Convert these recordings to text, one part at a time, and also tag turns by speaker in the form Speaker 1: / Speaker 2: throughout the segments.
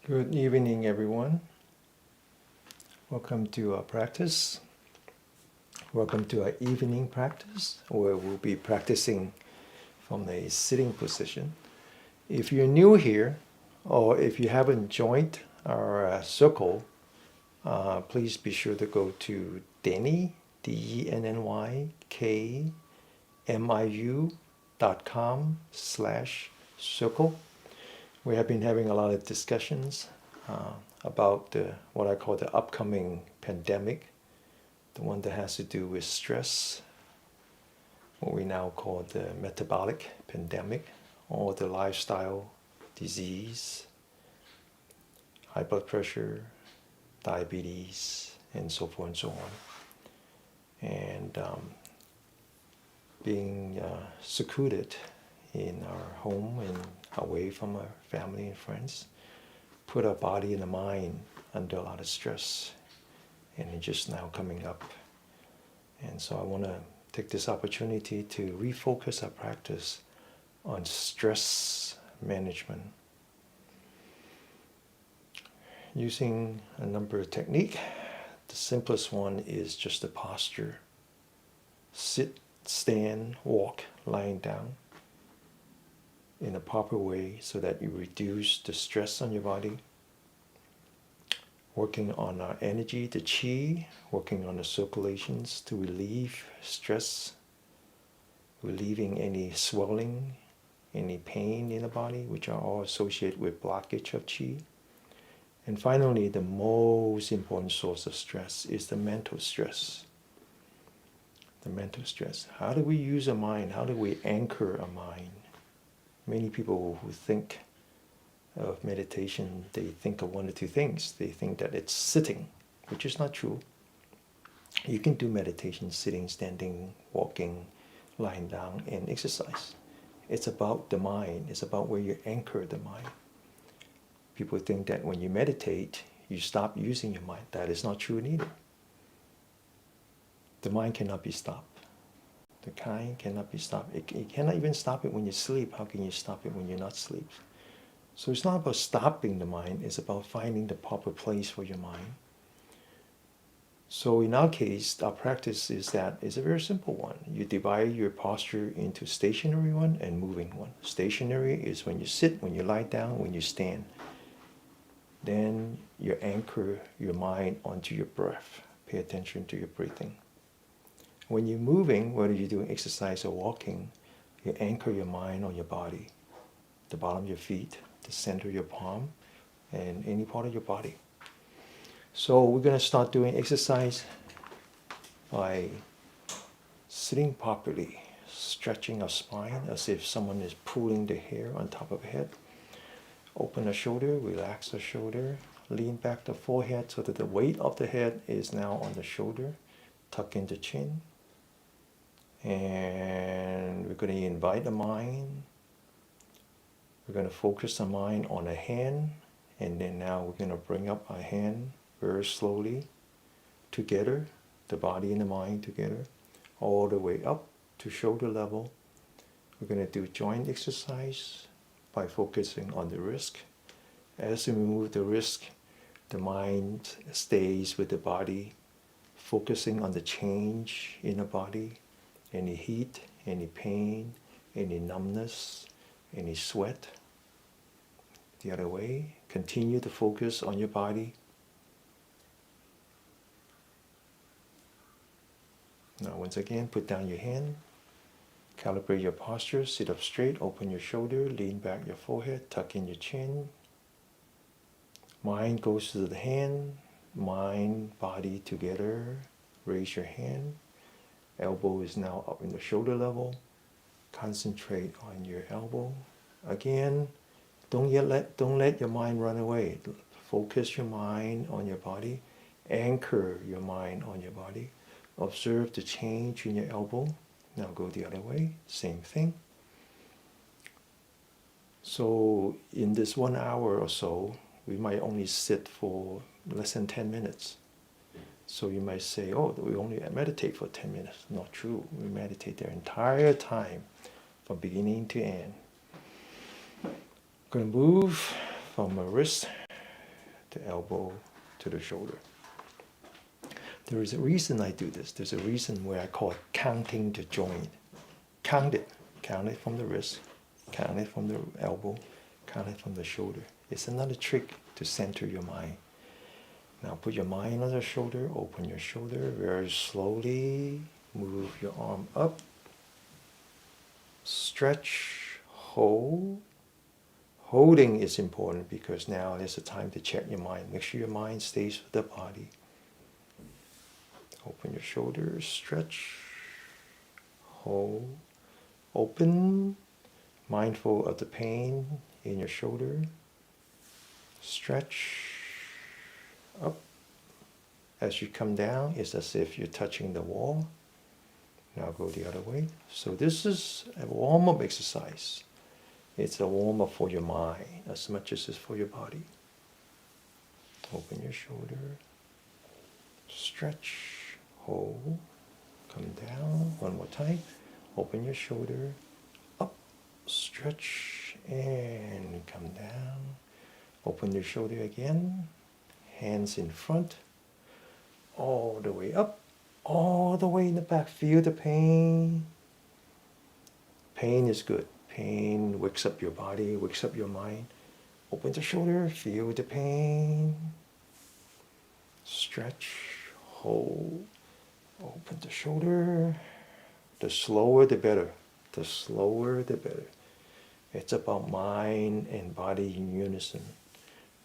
Speaker 1: Good evening, everyone. Welcome to our practice. Welcome to our evening practice, where we'll be practicing from a sitting position. If you're new here, or if you haven't joined our circle, please be sure to go to Denny, DennyKMIU.com/circle. We have been having a lot of discussions about what I call the upcoming pandemic, the one that has to do with stress, what we now call the metabolic pandemic, or the lifestyle disease, high blood pressure, diabetes, and so forth and so on. And being secluded in our home and away from our family and friends, put our body and the mind under a lot of stress, and it's just now coming up. And so I want to take this opportunity to refocus our practice on stress management, using a number of techniques. The simplest one is just the posture. Sit, stand, walk, lying down in a proper way so that you reduce the stress on your body. Working on our energy, the chi, working on the circulations to relieve stress, relieving any swelling, any pain in the body, which are all associated with blockage of chi. And finally, the most important source of stress is the mental stress. The mental stress. How do we use our mind? How do we anchor our mind? Many people who think of meditation, they think of one or two things. They think that it's sitting, which is not true. You can do meditation sitting, standing, walking, lying down, and exercise. It's about the mind. It's about where you anchor the mind. People think that when you meditate, you stop using your mind. That is not true neither. The mind cannot be stopped. The kind cannot be stopped. You cannot even stop it when you sleep. How can you stop it when you're not asleep? So it's not about stopping the mind. It's about finding the proper place for your mind. So in our case, our practice is a very simple one. You divide your posture into stationary one and moving one. Stationary is when you sit, when you lie down, when you stand. Then you anchor your mind onto your breath. Pay attention to your breathing. When you're moving, whether you're doing exercise or walking, you anchor your mind on your body, the bottom of your feet, the center of your palm, and any part of your body. So we're going to start doing exercise by sitting properly, stretching our spine as if someone is pulling the hair on top of the head. Open the shoulder, relax the shoulder, lean back the forehead so that the weight of the head is now on the shoulder. Tuck in the chin. And we're going to invite the mind. We're going to focus the mind on a hand. And then now we're going to bring up our hand very slowly together, the body and the mind together, all the way up to shoulder level. We're going to do joint exercise by focusing on the wrist. As we move the wrist, the mind stays with the body, focusing on the change in the body, any heat, any pain, any numbness, any sweat. The other way, continue to focus on your body. Now once again, put down your hand, calibrate your posture, sit up straight, open your shoulder, lean back your forehead, tuck in your chin. Mind goes to the hand, mind, body together. Raise your hand. Elbow is now up in the shoulder level. Concentrate on your elbow. Again, don't let your mind run away. Focus your mind on your body. Anchor your mind on your body. Observe the change in your elbow. Now go the other way. Same thing. So in this 1 hour or so, we might only sit for less than 10 minutes. So you might say, oh, we only meditate for 10 minutes. Not true. We meditate the entire time from beginning to end. Going to move from my wrist the elbow to the shoulder. There is a reason I do this. There's a reason where I call it counting the joint. Count it. Count it from the wrist. Count it from the elbow. Count it from the shoulder. It's another trick to center your mind. Now put your mind on the shoulder. Open your shoulder very slowly. Move your arm up. Stretch. Hold. Holding is important because now is the time to check your mind. Make sure your mind stays with the body. Open your shoulders, stretch, hold, open, mindful of the pain in your shoulder, stretch, up. As you come down, it's as if you're touching the wall. Now go the other way. So this is a warm-up exercise. It's a warm-up for your mind as much as it's for your body. Open your shoulder, stretch, hold, come down, one more time, open your shoulder, up, stretch, and come down, open your shoulder again, hands in front, all the way up, all the way in the back, feel the pain. Pain is good. Pain wakes up your body, wakes up your mind. Open the shoulder, feel the pain, stretch, hold, open the shoulder. The slower the better. The slower the better. It's about mind and body in unison.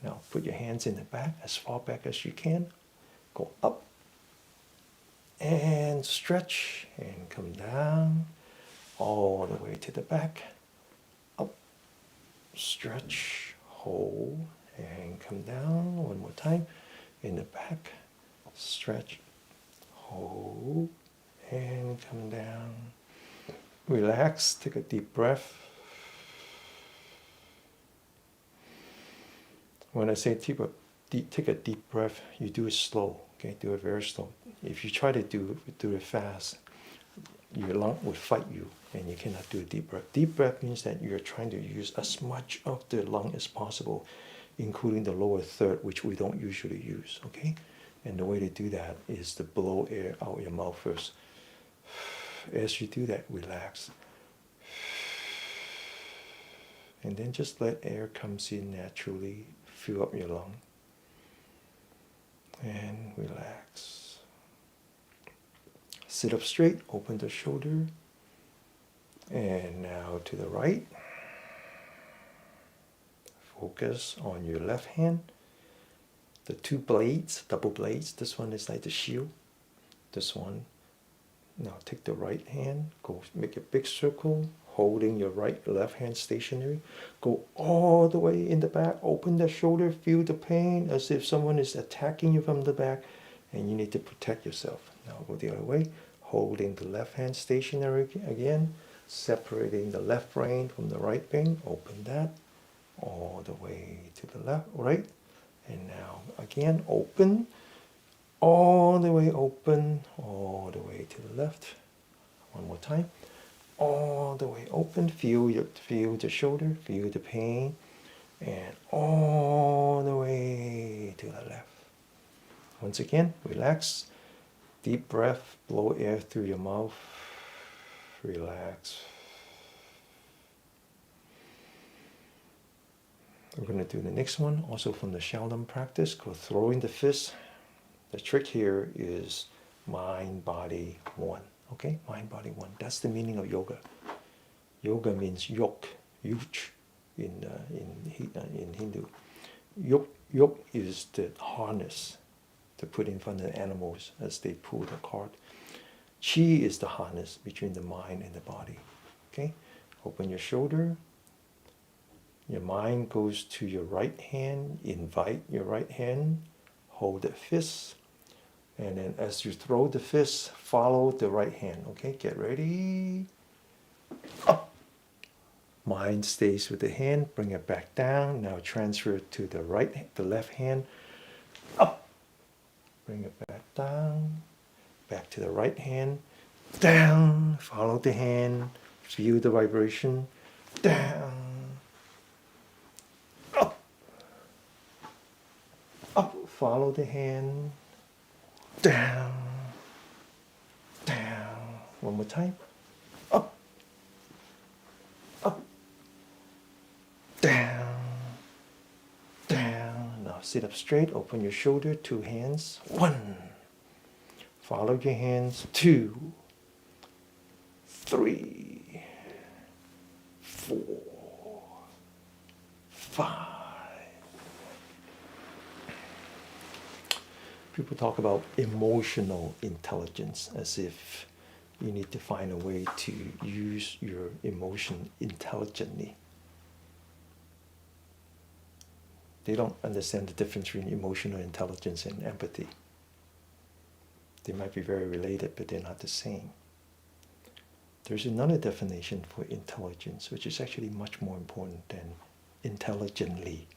Speaker 1: Now put your hands in the back, as far back as you can. Go up and stretch and come down all the way to the back. Up, stretch, hold, and come down one more time. In the back, stretch, hold, and come down. Relax, take a deep breath. When I say take a deep breath, you do it slow, okay? Do it very slow. If you try to do it fast, your lung would fight you and you cannot do a deep breath. Deep breath means that you're trying to use as much of the lung as possible, including the lower third, which we don't usually use, okay? And the way to do that is to blow air out your mouth first. As you do that, relax. And then just let air come in naturally, fill up your lung. And relax. Sit up straight, open the shoulder. And now to the right. Focus on your left hand. The two blades, double blades. This one is like the shield. This one. Now take the right hand, go make a big circle, holding your left hand stationary. Go all the way in the back, open the shoulder, feel the pain as if someone is attacking you from the back and you need to protect yourself. Now go the other way, holding the left hand stationary again, separating the left brain from the right brain, open that all the way to the left, right, and now again open. All the way open, all the way to the left. One more time. All the way open. Feel the shoulder, feel the pain. And all the way to the left. Once again, relax. Deep breath, blow air through your mouth. Relax. We're going to do the next one, also from the Shaolin practice, called throwing the fist. The trick here is mind, body, one. Okay? Mind, body, one. That's the meaning of yoga. Yoga means yok, yuch in Hindu. Yoke is the harness to put in front of the animals as they pull the cart. Chi is the harness between the mind and the body. Okay? Open your shoulder. Your mind goes to your right hand. Invite your right hand. Hold the fist. And then as you throw the fist, follow the right hand. Okay, get ready. Up. Mind stays with the hand. Bring it back down. Now transfer it to the left hand. Up. Bring it back down. Back to the right hand. Down. Follow the hand. Feel the vibration. Down. Up. follow the hand, down, down. One more time, up, up, down, down. Now sit up straight, open your shoulder, two hands, one. Follow your hands, 2, 3, 4, 5. People talk about emotional intelligence as if you need to find a way to use your emotion intelligently. They don't understand the difference between emotional intelligence and empathy. They might be very related, but they're not the same. There's another definition for intelligence, which is actually much more important than intelligently.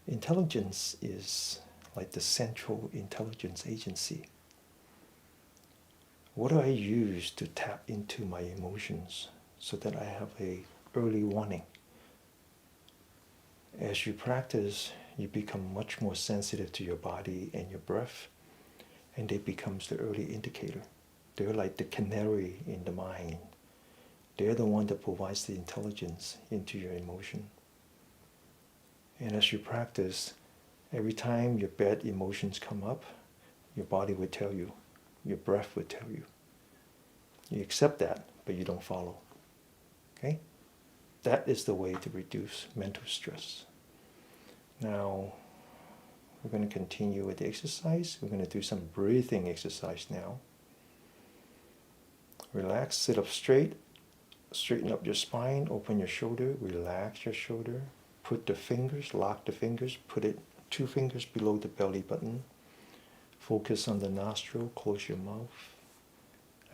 Speaker 1: Intelligence is like the central intelligence agency. What do I use to tap into my emotions so that I have an early warning? As you practice, you become much more sensitive to your body and your breath, and it becomes the early indicator. They're like the canary in the mine. They're the one that provides the intelligence into your emotion. And as you practice, every time your bad emotions come up, your body would tell you, your breath would tell you. You accept that, but you don't follow. Okay? That is the way to reduce mental stress. Now, we're going to continue with the exercise. We're going to do some breathing exercise now. Relax, sit up straight, straighten up your spine, open your shoulder, relax your shoulder. Put the fingers, lock the fingers, put it 2 fingers below the belly button. Focus on the nostril, close your mouth.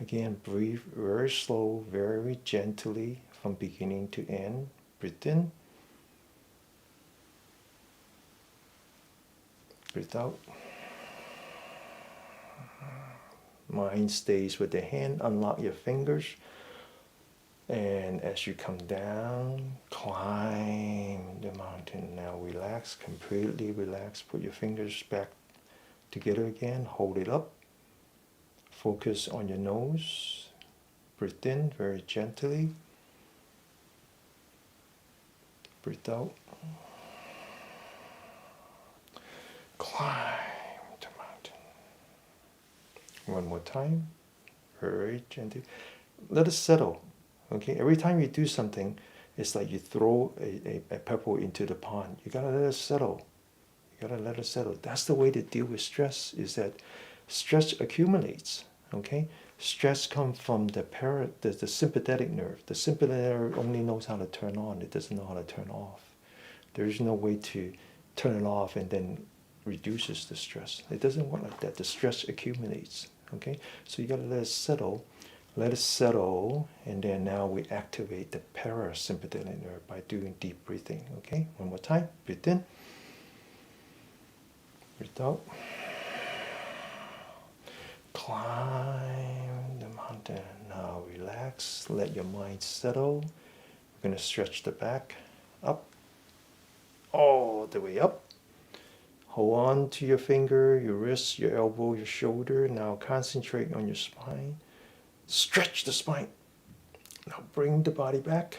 Speaker 1: Again, breathe very slow, very gently from beginning to end. Breathe in. Breathe out. Mind stays with the hand. Unlock your fingers. And as you come down, climb the mountain. Now relax, completely relax. Put your fingers back together again. Hold it up. Focus on your nose. Breathe in very gently. Breathe out. Climb the mountain. One more time. Very gently. Let it settle. Okay? Every time you do something, it's like you throw a pebble into the pond. You gotta let it settle. You gotta let it settle. That's the way to deal with stress, is that stress accumulates. Okay? Stress comes from the sympathetic nerve. The sympathetic nerve only knows how to turn on. It doesn't know how to turn off. There is no way to turn it off and then reduces the stress. It doesn't work like that. The stress accumulates. Okay? So you gotta let it settle. Let it settle, and then now we activate the parasympathetic nerve by doing deep breathing. Okay? One more time. Breathe in. Breathe out. Climb the mountain. Now relax. Let your mind settle. We're going to stretch the back up. All the way up. Hold on to your finger, your wrist, your elbow, your shoulder. Now concentrate on your spine. Stretch the spine. Now bring the body back.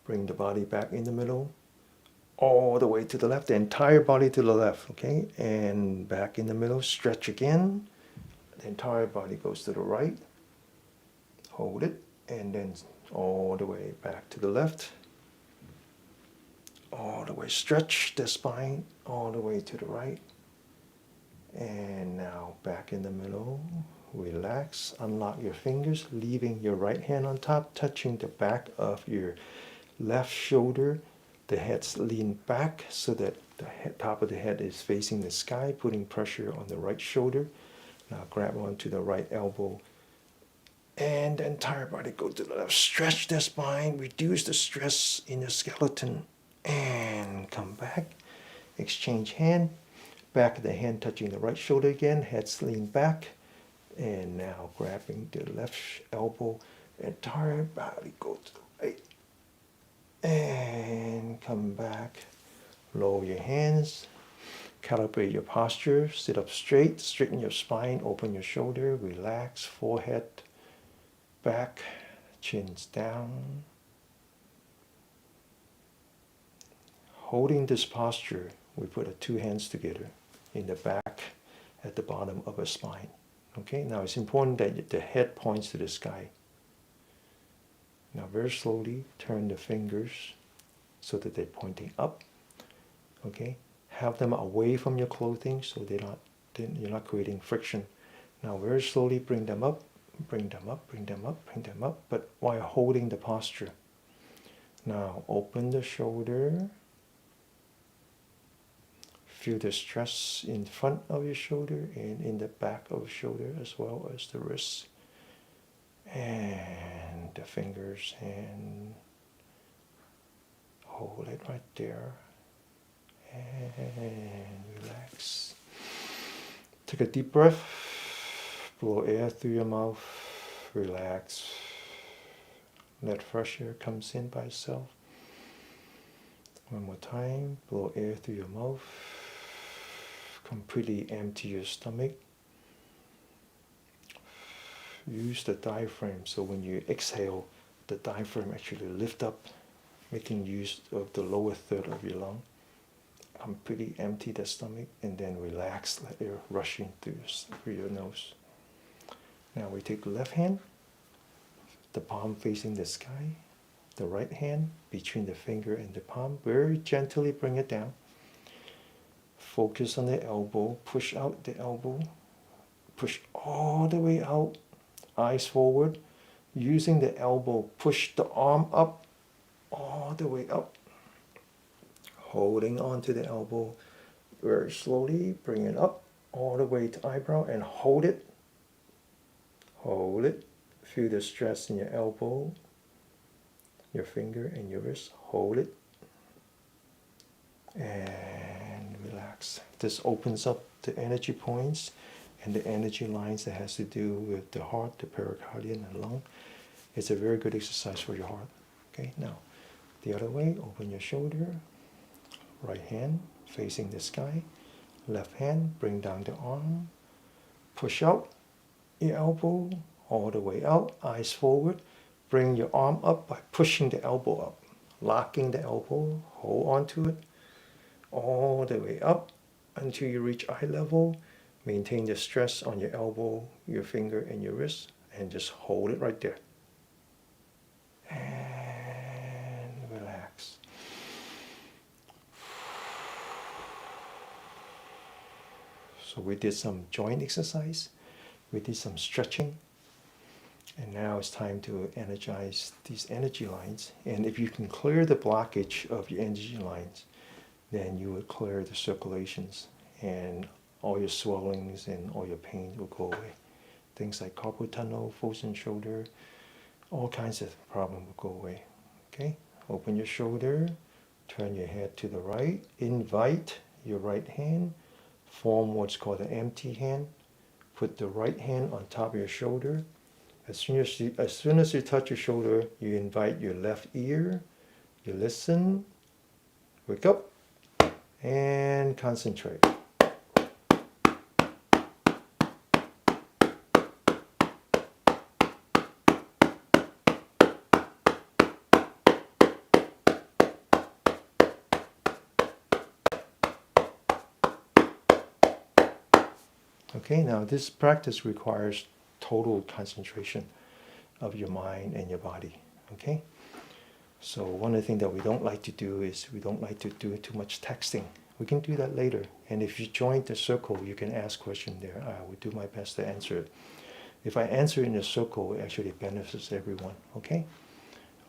Speaker 1: Bring the body back in the middle. All the way to the left, the entire body to the left, okay? And back in the middle, stretch again. The entire body goes to the right. Hold it, and then all the way back to the left. All the way, stretch the spine, all the way to the right. And now back in the middle. Relax, unlock your fingers, leaving your right hand on top, touching the back of your left shoulder. The head's leaned back so that the top of the head is facing the sky, putting pressure on the right shoulder. Now grab onto the right elbow. And the entire body go to the left. Stretch the spine, reduce the stress in the skeleton. And come back. Exchange hand. Back of the hand touching the right shoulder again. Head's leaned back. And now grabbing the left elbow, entire body go to the right. And come back. Lower your hands. Calibrate your posture, sit up straight, straighten your spine, open your shoulder, relax, forehead, back, chins down. Holding this posture, we put the two hands together in the back at the bottom of the spine. Okay, now it's important that the head points to the sky. Now very slowly turn the fingers so that they're pointing up. Okay, have them away from your clothing so you're not creating friction. Now very slowly bring them up, bring them up, bring them up, bring them up, but while holding the posture. Now open the shoulder. Feel the stress in front of your shoulder and in the back of the shoulder as well as the wrists and the fingers, and hold it right there and relax. Take a deep breath, blow air through your mouth, relax. Let fresh air comes in by itself. One more time, blow air through your mouth. Completely empty your stomach. Use the diaphragm, so when you exhale, the diaphragm actually lift up, making use of the lower third of your lung. Completely empty the stomach and then relax, let air rush in through your nose. Now we take the left hand, the palm facing the sky, the right hand between the finger and the palm, very gently bring it down. Focus on the elbow, push out the elbow, push all the way out, eyes forward. Using the elbow, push the arm up, all the way up. Holding on to the elbow, very slowly bring it up, all the way to eyebrow and hold it. Hold it. Feel the stress in your elbow, your finger and your wrist. Hold it. And relax. This opens up the energy points and the energy lines that has to do with the heart, the pericardium, and lung. It's a very good exercise for your heart. Okay, now the other way, open your shoulder, right hand facing the sky, left hand bring down the arm, push out your elbow all the way out, eyes forward, bring your arm up by pushing the elbow up, locking the elbow, hold on to it, all the way up until you reach eye level. Maintain the stress on your elbow, your finger, and your wrist, and just hold it right there. And relax. So we did some joint exercise, we did some stretching, and now it's time to energize these energy lines. And if you can clear the blockage of your energy lines, then you will clear the circulations, and all your swellings and all your pain will go away. Things like carpal tunnel, frozen shoulder, all kinds of problems will go away. Okay? Open your shoulder, turn your head to the right, invite your right hand, form what's called an empty hand. Put the right hand on top of your shoulder. As soon as you touch your shoulder, you invite your left ear, you listen, wake up, and concentrate. Okay, now this practice requires total concentration of your mind and your body. Okay? So one of the things that we don't like to do is we don't like to do too much texting. We can do that later. And if you join the circle, you can ask questions there. I will do my best to answer it. If I answer in a circle, it actually benefits everyone. Okay?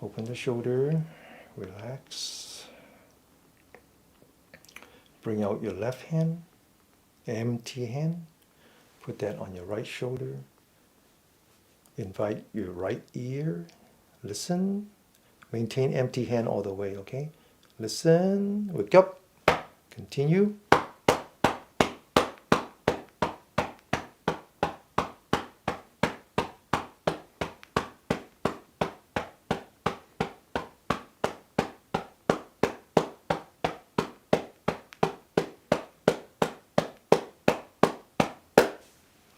Speaker 1: Open the shoulder, relax. Bring out your left hand, empty hand. Put that on your right shoulder. Invite your right ear. Listen. Maintain empty hand all the way, okay? Listen. Wake up. Continue.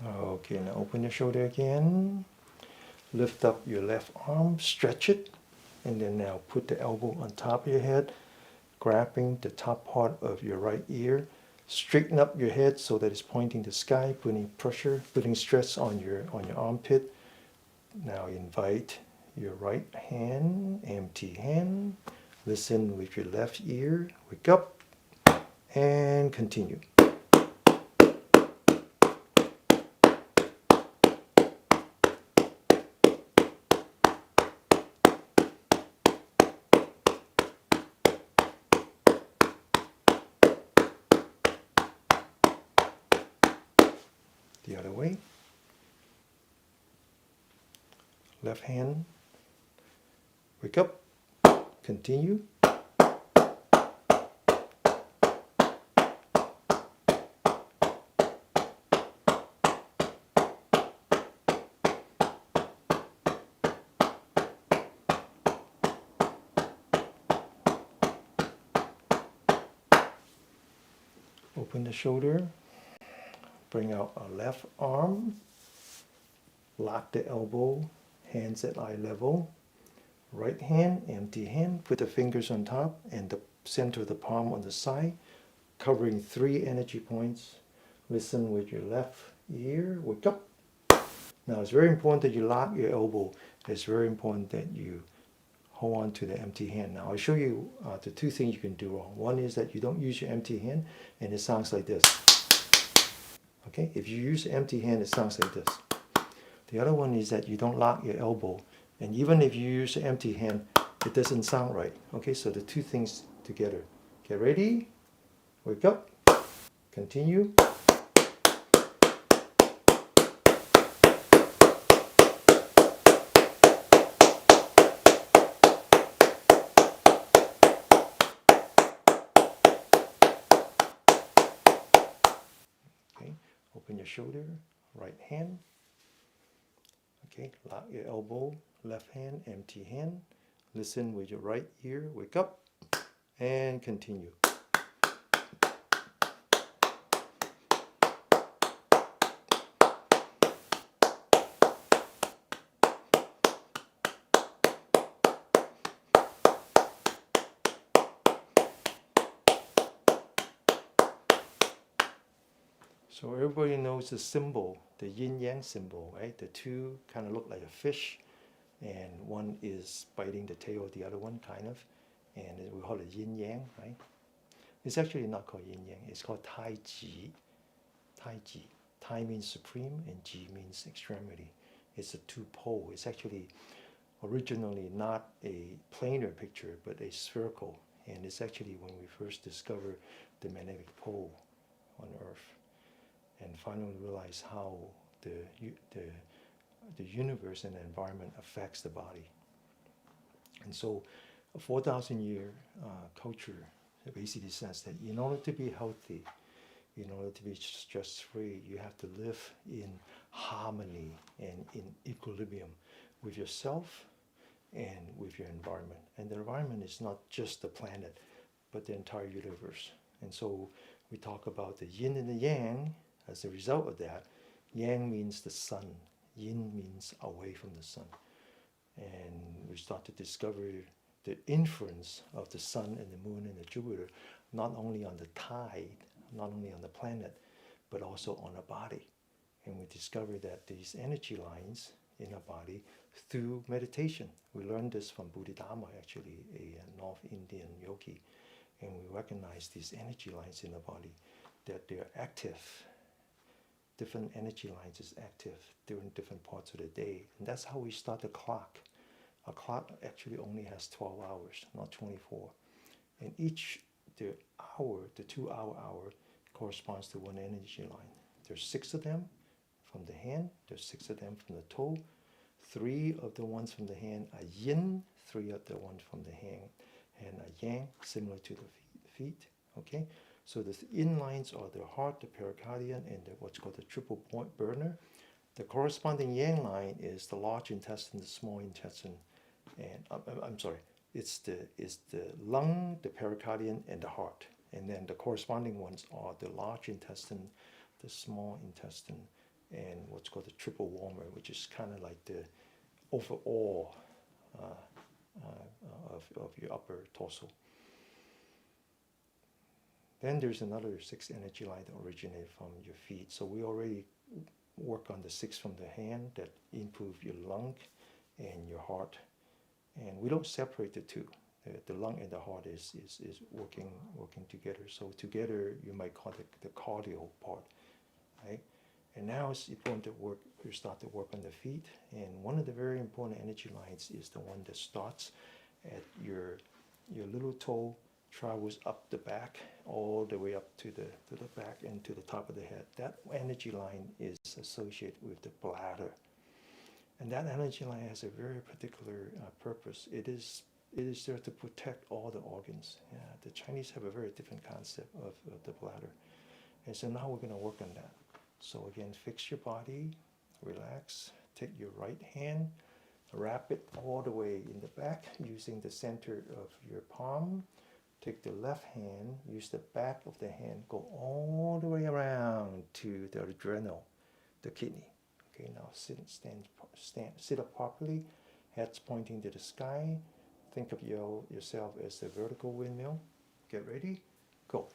Speaker 1: Okay, now open your shoulder again. Lift up your left arm, stretch it, and then now put the elbow on top of your head, grabbing the top part of your right ear. Straighten up your head so that it's pointing the sky, putting pressure, putting stress on your armpit. Now invite your right hand, empty hand. Listen with your left ear. Wake up and continue. The other way. Left hand. Wake up. Continue. Open the shoulder. Bring out our left arm. Lock the elbow. Hands at eye level. Right hand, empty hand. Put the fingers on top and the center of the palm on the side, covering 3 energy points. Listen with your left ear. Wake up. Now it's very important that you lock your elbow. It's very important that you hold on to the empty hand. Now I'll show you the 2 things you can do wrong. One is that you don't use your empty hand and it sounds like this. Okay, if you use empty hand, it sounds like this. The other one is that you don't lock your elbow, and even if you use an empty hand, it doesn't sound right. Okay, so the 2 things together. Get ready, wake up, continue. Okay, open your shoulder, right hand. Okay, lock your elbow, left hand, empty hand. Listen with your right ear, wake up, and continue. So everybody knows the symbol, the yin-yang symbol, right? The 2 kind of look like a fish, and one is biting the tail of the other one, kind of, and we call it yin-yang, right? It's actually not called yin-yang, it's called Tai Chi. Tai Chi. Tai means supreme, and Ji means extremity. It's a 2 pole. It's actually originally not a planar picture, but a spherical, and it's actually when we first discovered the magnetic pole on Earth, and finally realize how the universe and the environment affects the body. And so a 4,000 year culture basically says that in order to be healthy, in order to be stress-free, you have to live in harmony and in equilibrium with yourself and with your environment. And the environment is not just the planet, but the entire universe. And so we talk about the yin and the yang. As a result of that, yang means the sun, yin means away from the sun. And we start to discover the influence of the sun and the moon and the Jupiter, not only on the tide, not only on the planet, but also on the body. And we discover that these energy lines in our body through meditation. We learned this from Bodhidharma, actually, a North Indian yogi. And we recognize these energy lines in the body, that they're active. Different energy lines is active during different parts of the day. And that's how we start the clock. A clock actually only has 12 hours, not 24. And each, the 2-hour hour corresponds to one energy line. There's 6 of them from the hand, there's 6 of them from the toe. 3 of the ones from the hand are yin, 3 of the ones from the hand and are yang, similar to the feet. Okay, so the yin lines are the heart, the pericardium, and what's called the triple point burner. The corresponding yang line is the large intestine, the small intestine, and I'm sorry, it's the lung, the pericardium, and the heart. And then the corresponding ones are the large intestine, the small intestine, and what's called the triple warmer, which is kind of like the overall of your upper torso. Then there's another 6 energy line that originate from your feet. So we already work on the 6 from the hand that improve your lung and your heart. And we don't separate the two. The lung and the heart is working together. So together you might call it the cardio part, right? And now it's important to start to work on the feet. And one of the very important energy lines is the one that starts at your little toe, travels up the back, all the way up to the back and to the top of the head. That energy line is associated with the bladder. And that energy line has a very particular purpose. It is there to protect all the organs. Yeah, the Chinese have a very different concept of the bladder. And so now we're going to work on that. So again, fix your body, relax, take your right hand, wrap it all the way in the back using the center of your palm. Take the left hand, use the back of the hand, go all the way around to the adrenal, the kidney. Okay, now sit up properly, head's pointing to the sky. Think of yourself as a vertical windmill. Get ready, go.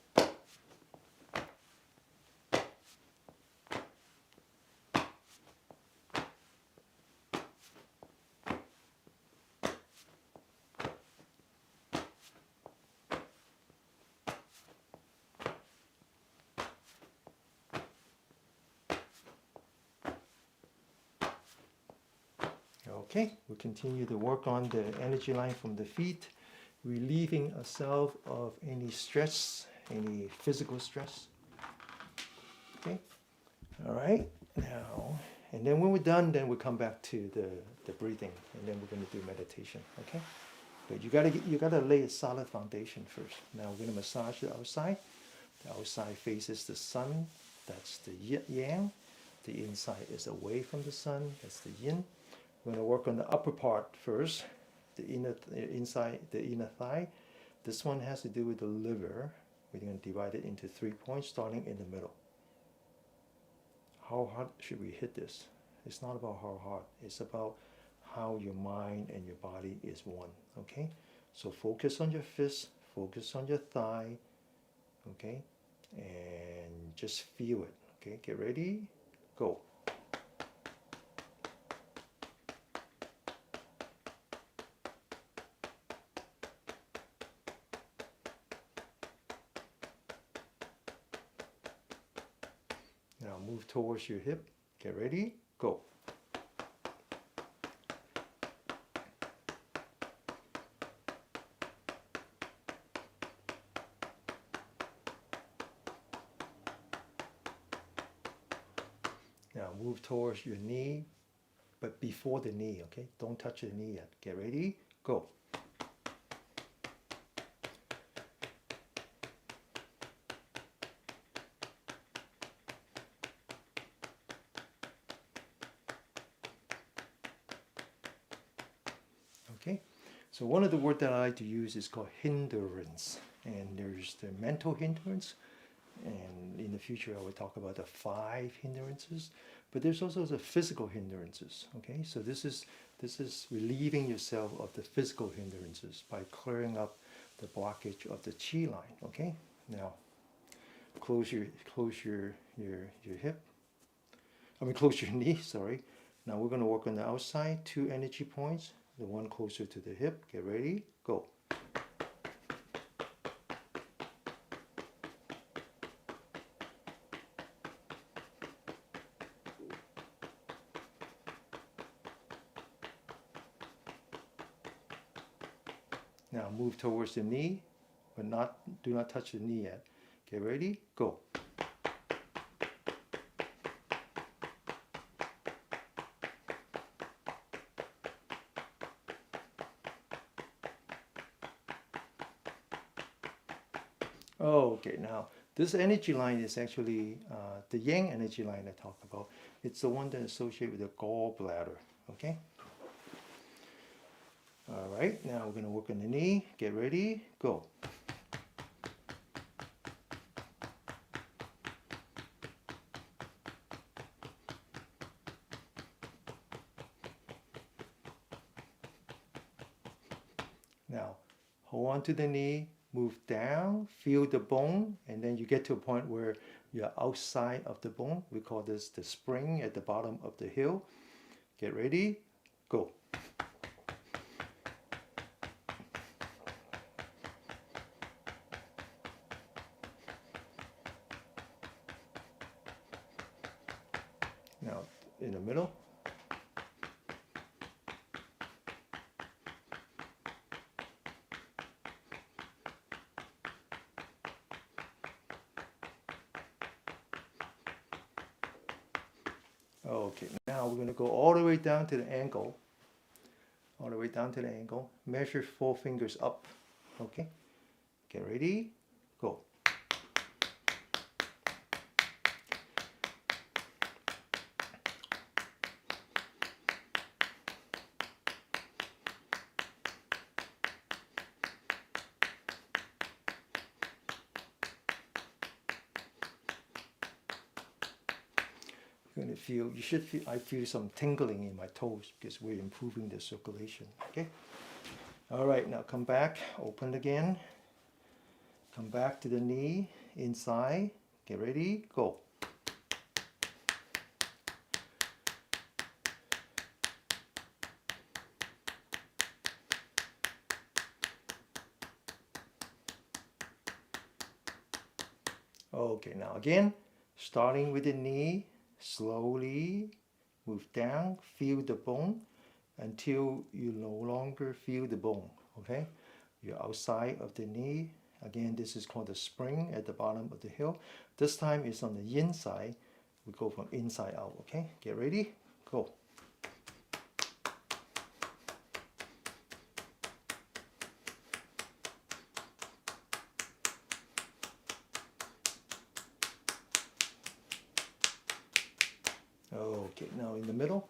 Speaker 1: Okay, we continue to work on the energy line from the feet, relieving ourselves of any stress, any physical stress. Okay, all right, now, and then when we're done, then we come back to the breathing, and then we're going to do meditation, okay? But you gotta lay a solid foundation first. Now we're going to massage the outside. The outside faces the sun, that's the yang. The inside is away from the sun, that's the yin. We're going to work on the upper part first, the inside, the inner thigh. This one has to do with the liver. We're going to divide it into 3 points, starting in the middle. How hard should we hit this? It's not about how hard. It's about how your mind and your body is one. Okay? So focus on your fist, focus on your thigh. Okay? And just feel it. Okay? Get ready? Go. Now move towards your hip. Get ready? Go. Now move towards your knee, but before the knee, okay? Don't touch the knee yet. Get ready? Go. Okay, so one of the words that I like to use is called hindrance, and there's the mental hindrance, and in the future I will talk about the 5 hindrances, but there's also the physical hindrances. Okay, so this is relieving yourself of the physical hindrances by clearing up the blockage of the chi line. Okay, now close your hip. Close your knee. Sorry. Now we're going to work on the outside 2 energy points. The one closer to the hip. Get ready, go. Now move towards the knee, but do not touch the knee yet. Get ready, go. Oh, okay. Now, this energy line is actually the yang energy line I talked about. It's the one that is associated with the gallbladder. Okay? All right. Now we're going to work on the knee. Get ready. Go. Now, hold on to the knee, move down, feel the bone, and then you get to a point where you're outside of the bone. We call this the spring at the bottom of the heel. Get ready, go. Now, in the middle. Okay, now we're going to go all the way down to the ankle. All the way down to the ankle. Measure 4 fingers up. Okay, get ready, go. Going to feel, you should feel, I feel some tingling in my toes because we're improving the circulation. Okay. All right, now come back, open again. Come back to the knee, inside. Get ready, go. Okay, now again, starting with the knee, slowly move down, feel the bone until you no longer feel the bone. Okay, you're outside of the knee. Again, this is called the spring at the bottom of the heel. This time it's on the inside. We go from inside out. Okay, get ready, go. Okay, now in the middle.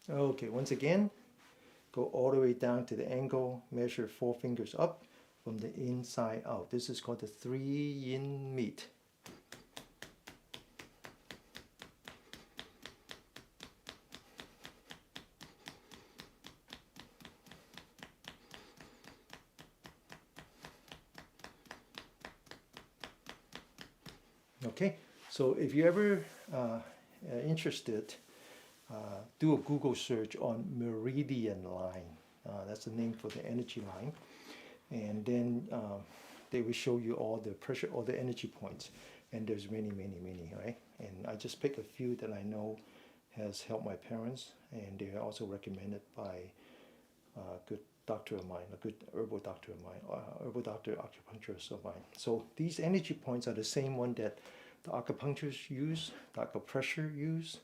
Speaker 1: Okay, once again, go all the way down to the ankle, measure 4 fingers up from the inside out. This is called the 3-yin meet. Okay, so if you're ever interested, do a Google search on meridian line. That's the name for the energy line. And then they will show you all the pressure, all the energy points. And there's many, many, many, right? And I just picked a few that I know has helped my parents. And they are also recommended by a good doctor of mine, a good herbal doctor of mine, herbal doctor, acupuncturist of mine. So these energy points are the same one that the acupuncturists use, the acupressure use,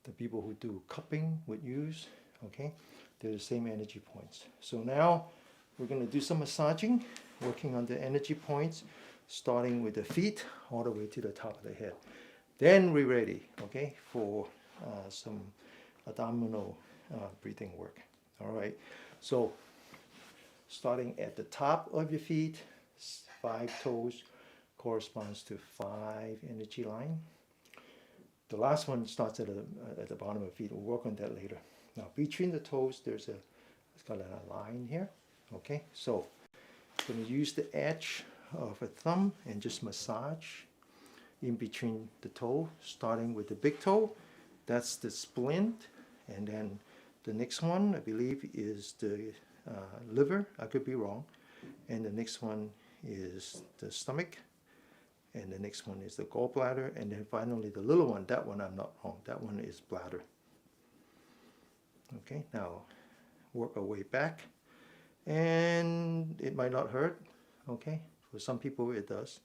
Speaker 1: the people who do cupping would use. Okay, they're the same energy points. So now we're going to do some massaging, working on the energy points, starting with the feet all the way to the top of the head. Then we're ready, okay, for some abdominal breathing work. All right, so starting at the top of your feet, 5 toes corresponds to 5 energy line. The last one starts at the bottom of the feet. We'll work on that later. Now between the toes, it's got a line here. Okay, so I'm going to use the edge of a thumb and just massage in between the toe, starting with the big toe. That's the splint, and then the next one I believe is the liver. I could be wrong. And the next one is the stomach. And the next one is the gallbladder, and then finally the little one, that one I'm not wrong, that one is bladder. Okay, now work our way back, and it might not hurt, okay? For some people it does,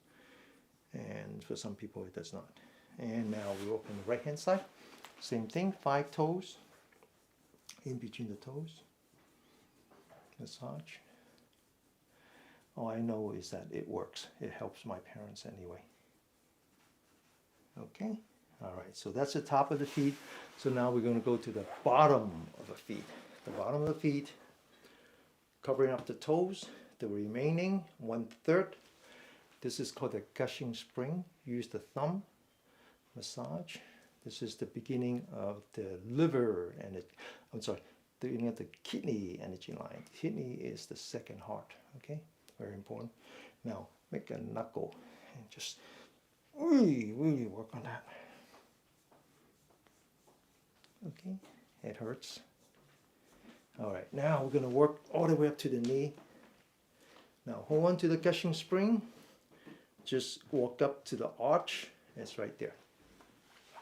Speaker 1: and for some people it does not. And now we work on the right hand side, same thing, 5 toes, in between the toes, massage. All I know is that it works. It helps my parents anyway. Okay, all right, so that's the top of the feet. So now we're going to go to the bottom of the feet. The bottom of the feet, covering up the toes, the remaining 1/3 This is called a gushing spring. Use the thumb, massage. This is the beginning of the liver and the beginning of the kidney energy line. Kidney is the second heart. Okay, very important. Now make a knuckle and just really work on that. Okay, it hurts. All right, now we're going to work all the way up to the knee. Now hold on to the gushing spring. Just walk up to the arch. It's right there.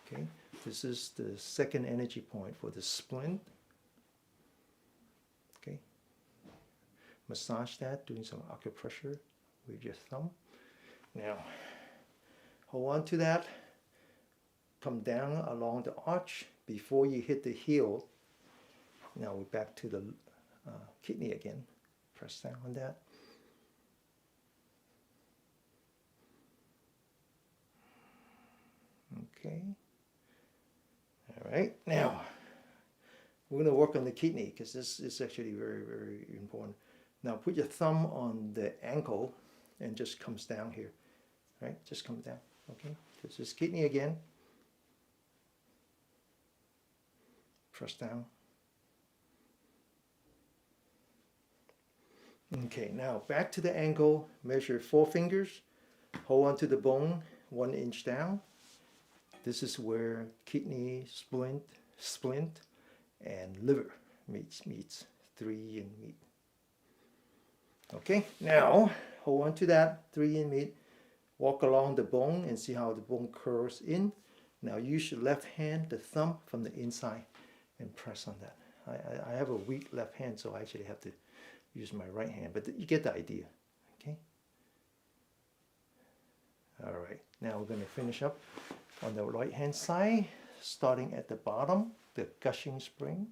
Speaker 1: Okay, this is the second energy point for the splint. Okay, massage that, doing some acupressure with your thumb. Now, hold on to that. Come down along the arch before you hit the heel. Now we're back to the kidney again. Press down on that. Okay. All right. Now, we're going to work on the kidney because this is actually very, very important. Now, put your thumb on the ankle and just comes down here. Right? Just come down. Okay. This is kidney again. Press down. Okay, now back to the ankle, measure 4 fingers, hold on to the bone 1 inch down. This is where kidney, splint, and liver meets, 3 in meet. Okay, now hold on to that 3 in meet, walk along the bone and see how the bone curves in. Now use your left hand, the thumb from the inside, and press on that. I have a weak left hand, so I actually have to use my right hand, but you get the idea. Okay. All right, now we're going to finish up on the right hand side, starting at the bottom, the gushing spring.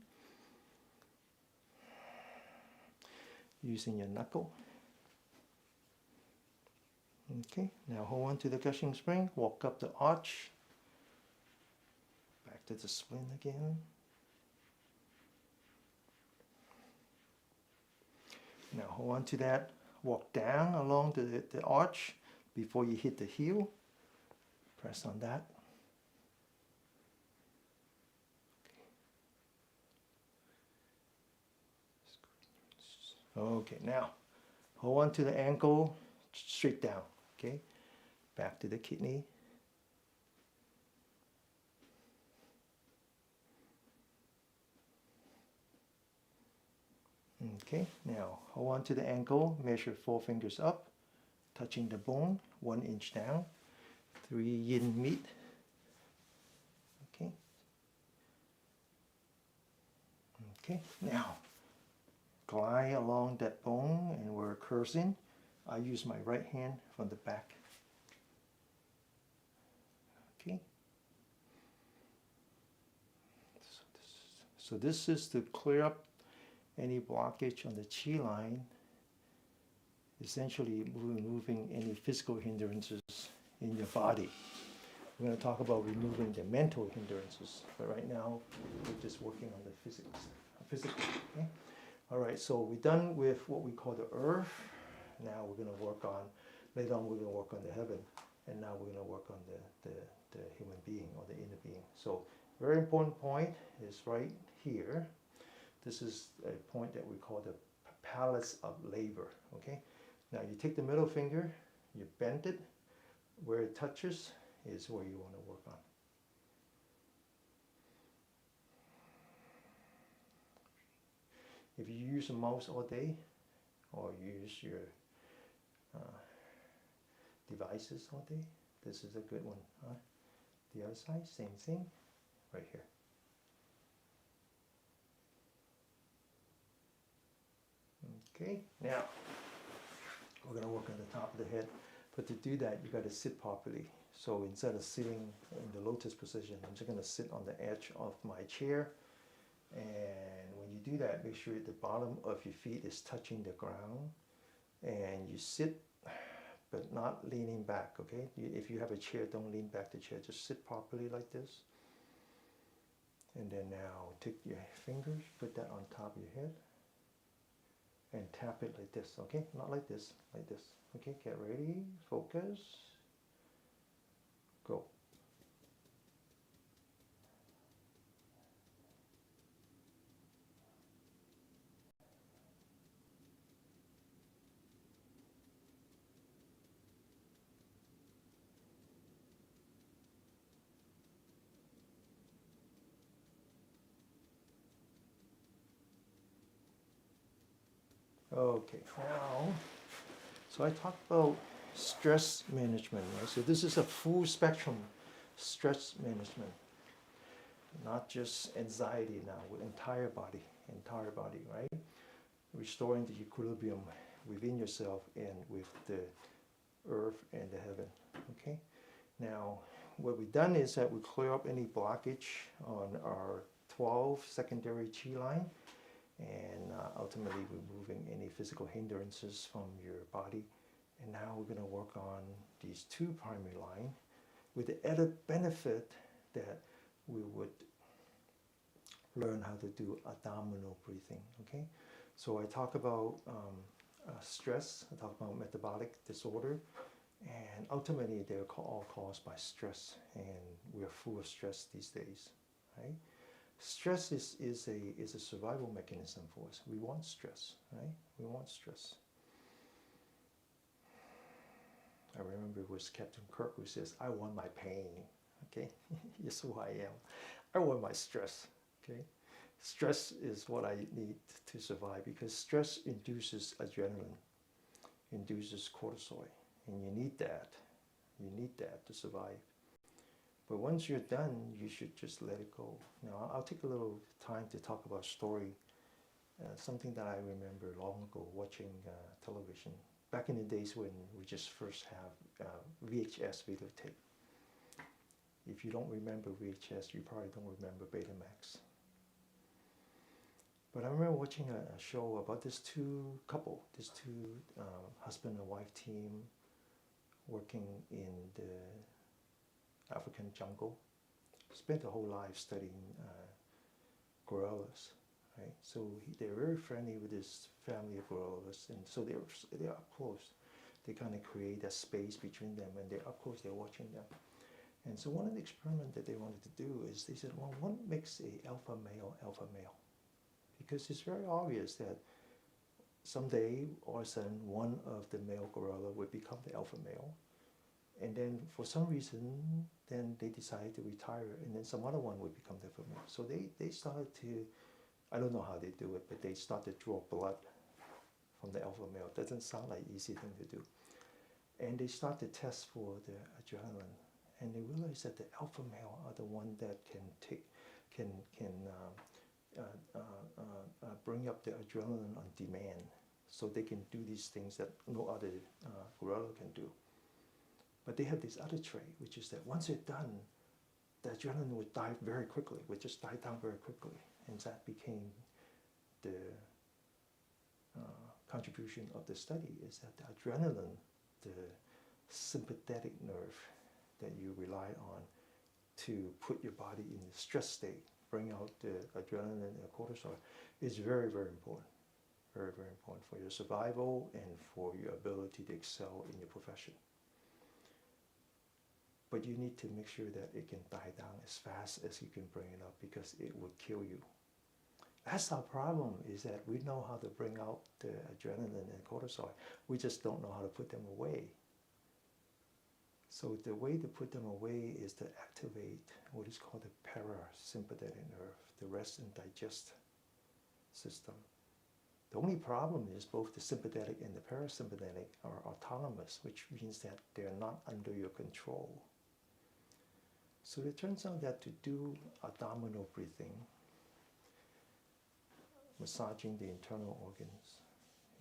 Speaker 1: Using your knuckle. Okay, now hold on to the gushing spring, walk up the arch, back to the splint again. Now hold on to that, walk down along the arch before you hit the heel. Press on that. Okay, now hold on to the ankle, straight down. Okay, back to the kidney. Okay, now hold on to the ankle, measure 4 fingers up, touching the bone, 1 inch down, 3 yin meet. Okay. Okay, now glide along that bone and where it curves in. I use my right hand from the back. Okay. So this is to clear up any blockage on the chi line, essentially removing any physical hindrances in your body. We're going to talk about removing the mental hindrances, but right now we're just working on the physical. Okay? All right, so we're done with what we call the earth. Now we're going to work on, later on we're going to work on the heaven, and now we're going to work on the human being or the inner being. So very important point is right here. This is a point that we call the palace of labor. Okay. Now you take the middle finger, you bend it, where it touches is where you want to work on. If you use a mouse all day, or use your devices all day, this is a good one. The other side, same thing, right here. Okay, now we're going to work on the top of the head, but to do that you got to sit properly. So instead of sitting in the lotus position, I'm just going to sit on the edge of my chair, and when you do that, make sure the bottom of your feet is touching the ground, and you sit but not leaning back. Okay, if you have a chair, don't lean back the chair, just sit properly like this. And then now take your fingers, put that on top of your head. and tap it like this, okay? Not like this, like this. Okay, get ready, focus, go. Okay, now, so I talked about stress management, right? So this is a full spectrum stress management, not just anxiety now, with entire body, right? Restoring the equilibrium within yourself and with the earth and the heaven, okay? Now, what we've done is that we clear up any blockage on our 12 secondary chi line, and ultimately removing any physical hindrances from your body. And now we're going to work on these two primary lines with the added benefit that we would learn how to do abdominal breathing, okay? So I talk about stress, I talk about metabolic disorder, and ultimately they're all caused by stress, and we're full of stress these days, right? Stress is a survival mechanism for us. We want stress, right? We want stress. I remember it was Captain Kirk who says, I want my pain, okay? Yes, who I am. I want my stress, okay? Stress is what I need to survive, because stress induces adrenaline, induces cortisol, and you need that. You need that to survive. But once you're done, you should just let it go. Now, I'll take a little time to talk about a story, something that I remember long ago watching television. Back in the days when we just first have VHS videotape. If you don't remember VHS, you probably don't remember Betamax. But I remember watching a show about this two husband and wife team working in the African jungle, spent a whole life studying gorillas, right? So they're very friendly with this family of gorillas, and so they're up close. They kind of create a space between them, and they're up close. They're watching them. And so one of the experiments that they wanted to do is they said, well, what makes a alpha male? Because it's very obvious that someday, all of a sudden, one of the male gorilla would become the alpha male. And then for some reason, then they decided to retire, and then some other one would become the alpha male. So they started to, I don't know how they do it, but they started to draw blood from the alpha male. Doesn't sound like an easy thing to do. And they start to test for the adrenaline. And they realized that the alpha male are the one that can bring up the adrenaline on demand. So they can do these things that no other gorilla can do. But they have this other trait, which is that once they're done, the adrenaline would die very quickly, would just die down very quickly. And that became the contribution of the study, is that the adrenaline, the sympathetic nerve that you rely on to put your body in the stress state, bring out the adrenaline and the cortisol, is very, very important. Very, very important for your survival and for your ability to excel in your profession. But you need to make sure that it can die down as fast as you can bring it up, because it would kill you. That's our problem, is that we know how to bring out the adrenaline and cortisol. We just don't know how to put them away. So the way to put them away is to activate what is called the parasympathetic nerve, the rest and digest system. The only problem is both the sympathetic and the parasympathetic are autonomous, which means that they're not under your control. So it turns out that to do abdominal breathing, massaging the internal organs,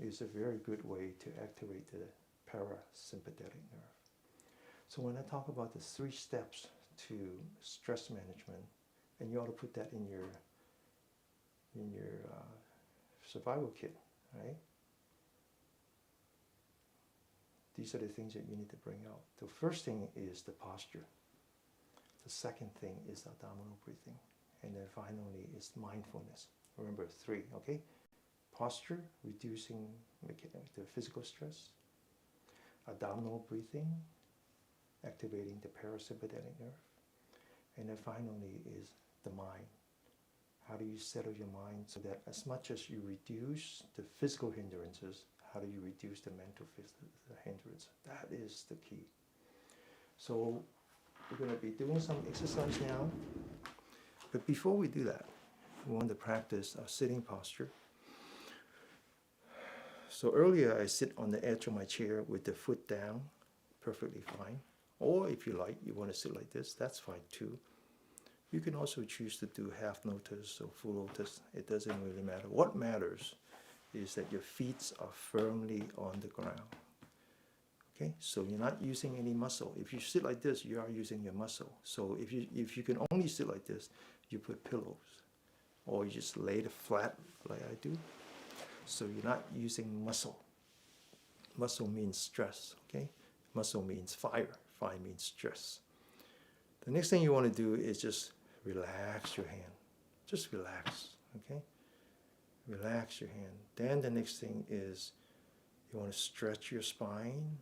Speaker 1: is a very good way to activate the parasympathetic nerve. So when I talk about the 3 steps to stress management, and you ought to put that in your survival kit, right? These are the things that you need to bring out. The first thing is the posture. The second thing is abdominal breathing. And then finally is mindfulness. Remember 3, okay? Posture, reducing the physical stress. Abdominal breathing, activating the parasympathetic nerve. And then finally is the mind. How do you settle your mind so that as much as you reduce the physical hindrances, how do you reduce the mental hindrance? That is the key. So we're going to be doing some exercise now. But before we do that, we want to practice our sitting posture. So earlier I sit on the edge of my chair with the foot down, perfectly fine. Or if you like, you want to sit like this, that's fine too. You can also choose to do half lotus or full lotus. It doesn't really matter. What matters is that your feet are firmly on the ground. Okay, so you're not using any muscle. If you sit like this, you are using your muscle. So if you can only sit like this, you put pillows, or you just lay it flat like I do. So you're not using muscle. Muscle means stress. Okay, muscle means fire. Fire means stress. The next thing you want to do is just relax your hand. Just relax, okay? Relax your hand. Then the next thing is you want to stretch your spine.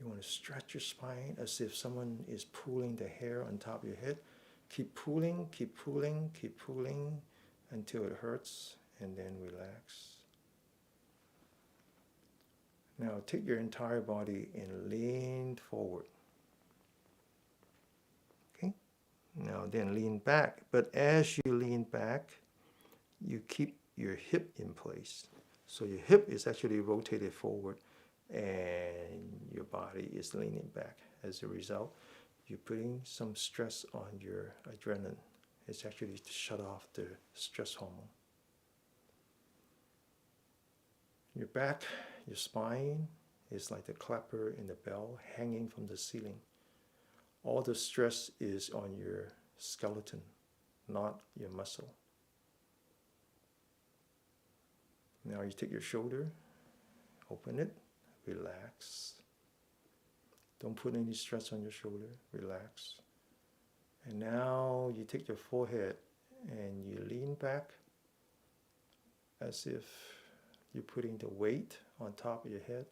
Speaker 1: You want to stretch your spine as if someone is pulling the hair on top of your head. Keep pulling, keep pulling, keep pulling until it hurts, and then relax. Now take your entire body and lean forward. Now then lean back, but as you lean back, you keep your hip in place. So your hip is actually rotated forward and your body is leaning back. As a result, you're putting some stress on your adrenaline. It's actually to shut off the stress hormone. Your back, your spine is like the clapper in the bell hanging from the ceiling. All the stress is on your skeleton, not your muscle. Now you take your shoulder, open it, relax. Don't put any stress on your shoulder, relax. And now you take your forehead and you lean back as if you're putting the weight on top of your head,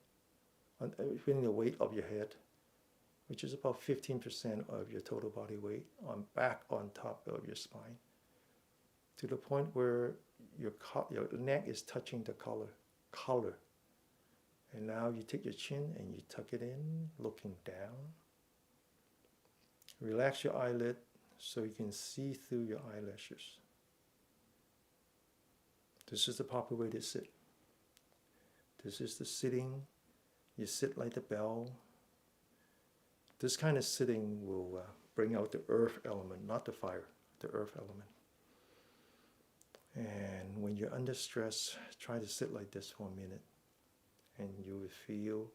Speaker 1: putting the weight of your head, which is about 15% of your total body weight, back on top of your spine, to the point where your neck is touching the collar. And now you take your chin and you tuck it in, looking down. Relax your eyelid so you can see through your eyelashes. This is the proper way to sit. This is the sitting. You sit like the bell. This kind of sitting will bring out the earth element, not the fire, the earth element. And when you're under stress, try to sit like this for a minute. And you will feel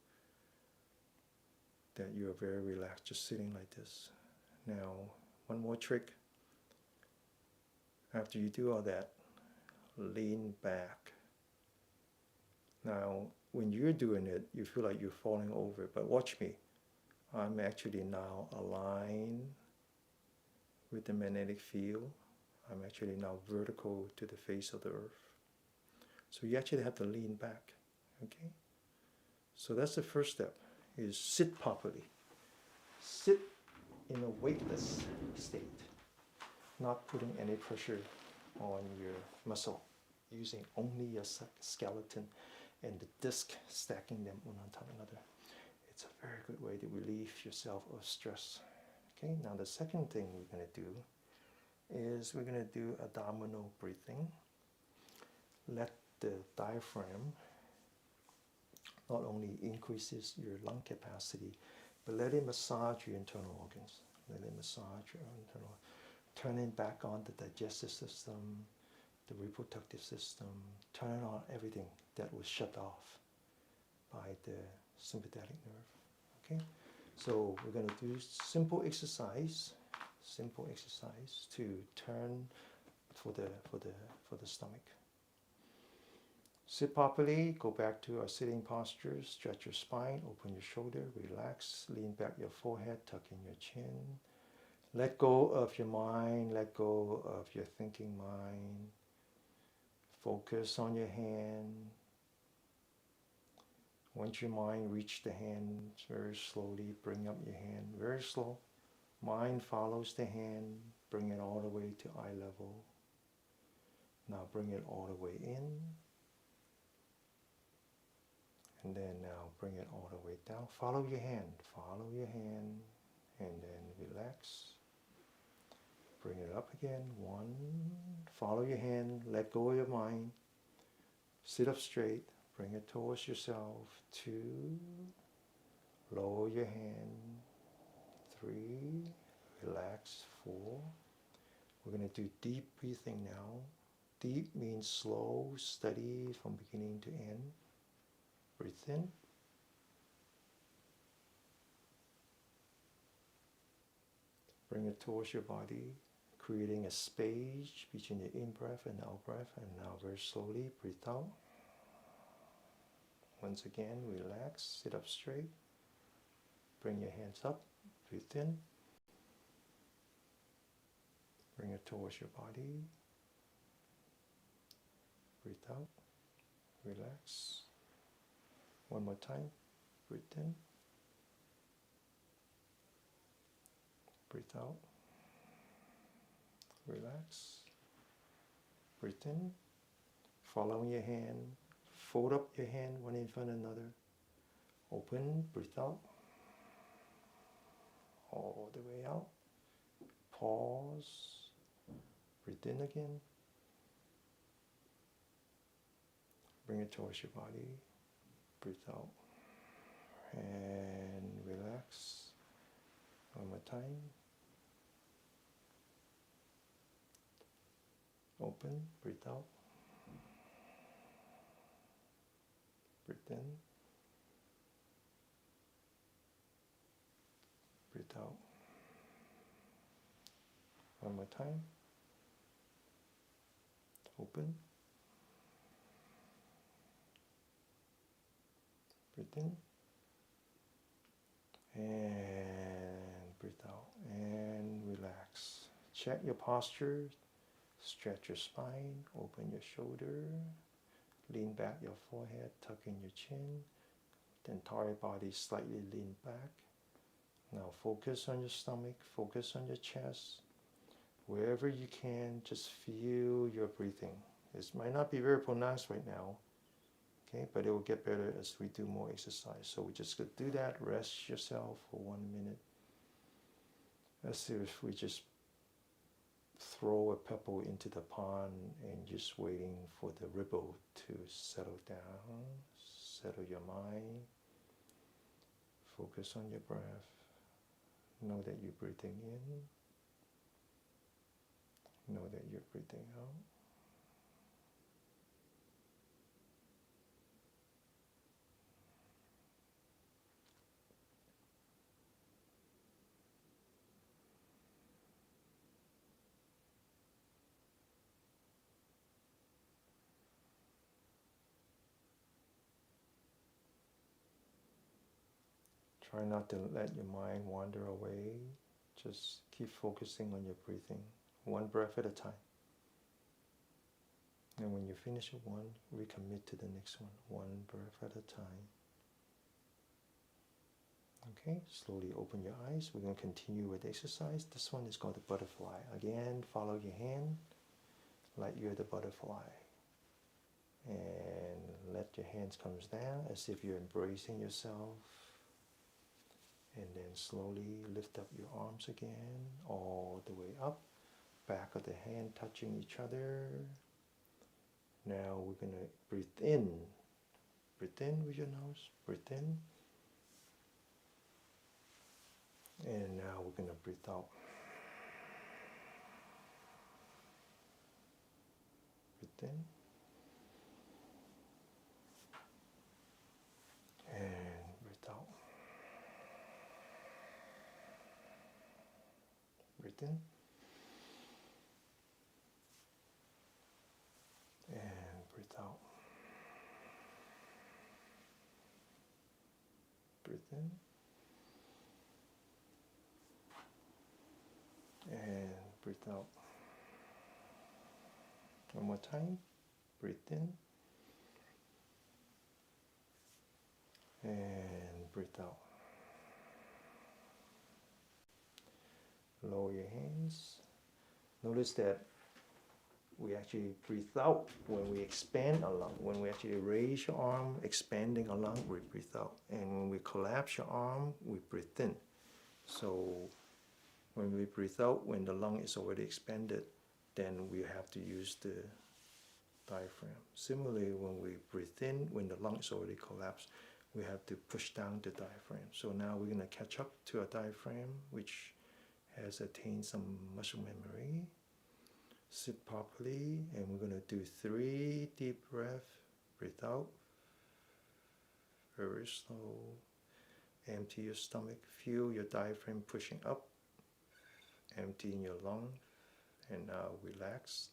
Speaker 1: that you are very relaxed, just sitting like this. Now, one more trick. After you do all that, lean back. Now, when you're doing it, you feel like you're falling over, but watch me. I'm actually now aligned with the magnetic field. I'm actually now vertical to the face of the earth. So you actually have to lean back, okay? So that's the first step, is sit properly. Sit in a weightless state, not putting any pressure on your muscle, using only your skeleton and the disc, stacking them one on top of another. It's a very good way to relieve yourself of stress. Okay, now the second thing we're going to do is we're going to do abdominal breathing. Let the diaphragm not only increases your lung capacity, but let it massage your internal organs. Let it massage your internal, turning back on the digestive system, the reproductive system, turn on everything that was shut off by the sympathetic nerve. Okay, so we're going to do simple exercise to turn for the stomach. Sit properly, go back to our sitting posture, stretch your spine, open your shoulder, relax, lean back your forehead, tuck in your chin. Let go of your mind, let go of your thinking mind. Focus on your hand. Once your mind reaches the hand, very slowly bring up your hand, very slow. Mind follows the hand, bring it all the way to eye level. Now bring it all the way in. And then now bring it all the way down. Follow your hand, and then relax. Bring it up again, 1. Follow your hand, let go of your mind. Sit up straight, bring it towards yourself, 2. Lower your hand, 3. Relax, 4. We're going to do deep breathing now. Deep means slow, steady from beginning to end. Breathe in. Bring it towards your body, creating a space between the in-breath and out-breath. And now very slowly, breathe out. Once again, relax, sit up straight. Bring your hands up, breathe in. Bring it towards your body. Breathe out, relax. One more time, breathe in. Breathe out, relax. Breathe in. Following your hand, fold up your hand one in front of another. Open, breathe out. All the way out. Pause. Breathe in again. Bring it towards your body. Breathe out. And relax. One more time. Open, breathe out. Breathe in. Breathe out. One more time. Open. Breathe in. And breathe out. And relax. Check your posture. Stretch your spine. Open your shoulder. Lean back your forehead. Tuck in your chin. The entire body slightly lean back. Now focus on your stomach. Focus on your chest. Wherever you can, just feel your breathing. This might not be very pronounced right now, okay, but it will get better as we do more exercise. So we just could do that. Rest yourself for 1 minute. As if we just throw a pebble into the pond and just waiting for the ripple to settle down. Settle your mind. Focus on your breath. Know that you're breathing in. Know that you're breathing out. Try not to let your mind wander away. Just keep focusing on your breathing, one breath at a time. And when you finish with one, recommit to the next one, one breath at a time. Okay, slowly open your eyes. We're going to continue with exercise. This one is called the butterfly. Again, follow your hand like you're the butterfly. And let your hands come down as if you're embracing yourself. And then slowly lift up your arms again, all the way up. Back of the hand touching each other. Now we're going to breathe in. Breathe in with your nose. Breathe in. And now we're going to breathe out. Breathe in. And breathe out. Breathe in. And breathe out. Breathe in. And breathe out. One more time. breathe in. And breathe out. Lower your hands. Notice that we actually breathe out when we expand a lung. When we actually raise your arm, expanding a lung, we breathe out. And when we collapse your arm, we breathe in. So when we breathe out, when the lung is already expanded, then we have to use the diaphragm. Similarly, when we breathe in, when the lung is already collapsed, we have to push down the diaphragm. So now we're going to catch up to a diaphragm which has attained some muscle memory. Sit properly, and we're going to do 3 deep breaths. Breathe out, very slow. Empty your stomach. Feel your diaphragm pushing up. Empty in your lung, and now relax.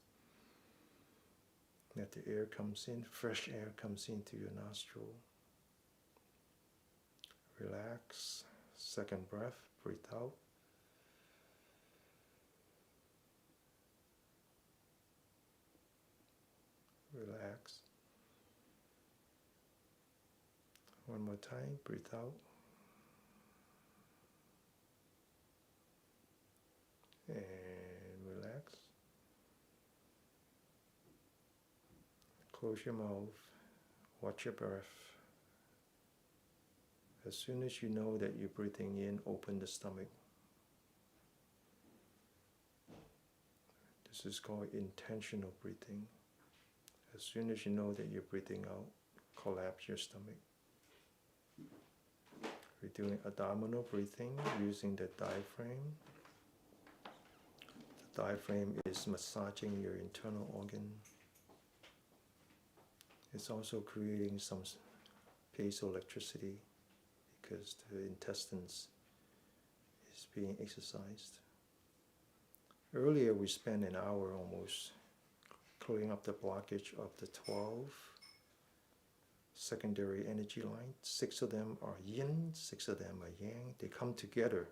Speaker 1: Let the air comes in, fresh air comes into your nostril. Relax. Second breath, breathe out. Relax. One more time, breathe out. And relax. Close your mouth. Watch your breath. As soon as you know that you're breathing in, open the stomach. This is called intentional breathing. As soon as you know that you're breathing out, collapse your stomach. We're doing abdominal breathing using the diaphragm. The diaphragm is massaging your internal organ. It's also creating some piezoelectricity because the intestines is being exercised. Earlier we spent an hour almost clearing up the blockage of the 12 secondary energy lines. 6 of them are yin, 6 of them are yang. They come together.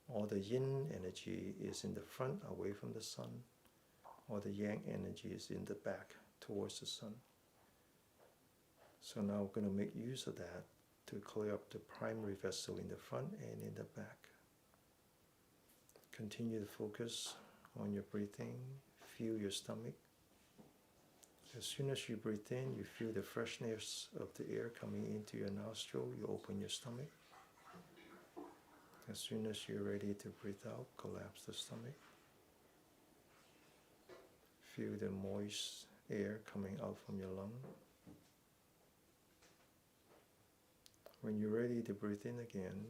Speaker 1: All the yin energy is in the front, away from the sun. All the yang energy is in the back, towards the sun. So now we're going to make use of that to clear up the primary vessel in the front and in the back. Continue to focus on your breathing. Feel your stomach. As soon as you breathe in, you feel the freshness of the air coming into your nostril. You open your stomach. As soon as you're ready to breathe out, collapse the stomach. Feel the moist air coming out from your lung. When you're ready to breathe in again,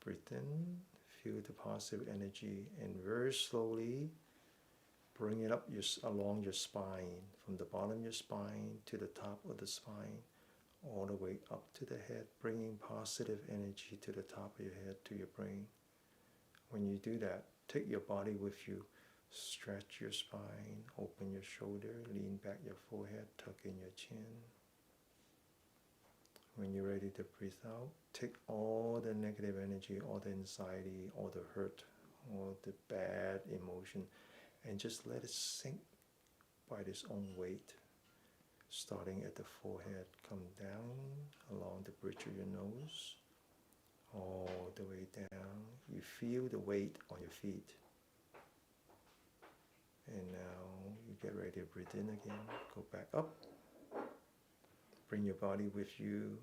Speaker 1: breathe in, feel the positive energy, and very slowly bring it up along your spine, from the bottom of your spine to the top of the spine, all the way up to the head, bringing positive energy to the top of your head, to your brain. When you do that, take your body with you. Stretch your spine, open your shoulder, lean back your forehead, tuck in your chin. When you're ready to breathe out, take all the negative energy, all the anxiety, all the hurt, all the bad emotion, and just let it sink by its own weight. Starting at the forehead, come down along the bridge of your nose, all the way down. You feel the weight on your feet. And now you get ready to breathe in again. Go back up. Bring your body with you.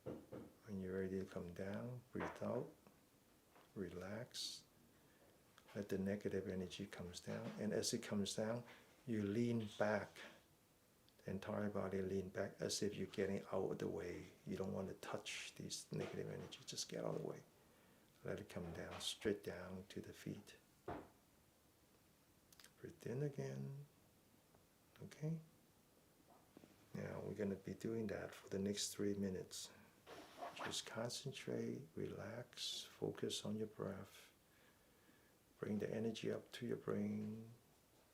Speaker 1: When you're ready to come down, breathe out. Relax. Let the negative energy comes down. And as it comes down, you lean back. The entire body lean back as if you're getting out of the way. You don't want to touch these negative energy. Just get out of the way. Let it come down, straight down to the feet. Breathe in again. Okay? Now we're going to be doing that for the next 3 minutes. Just concentrate, relax, focus on your breath. Bring the energy up to your brain.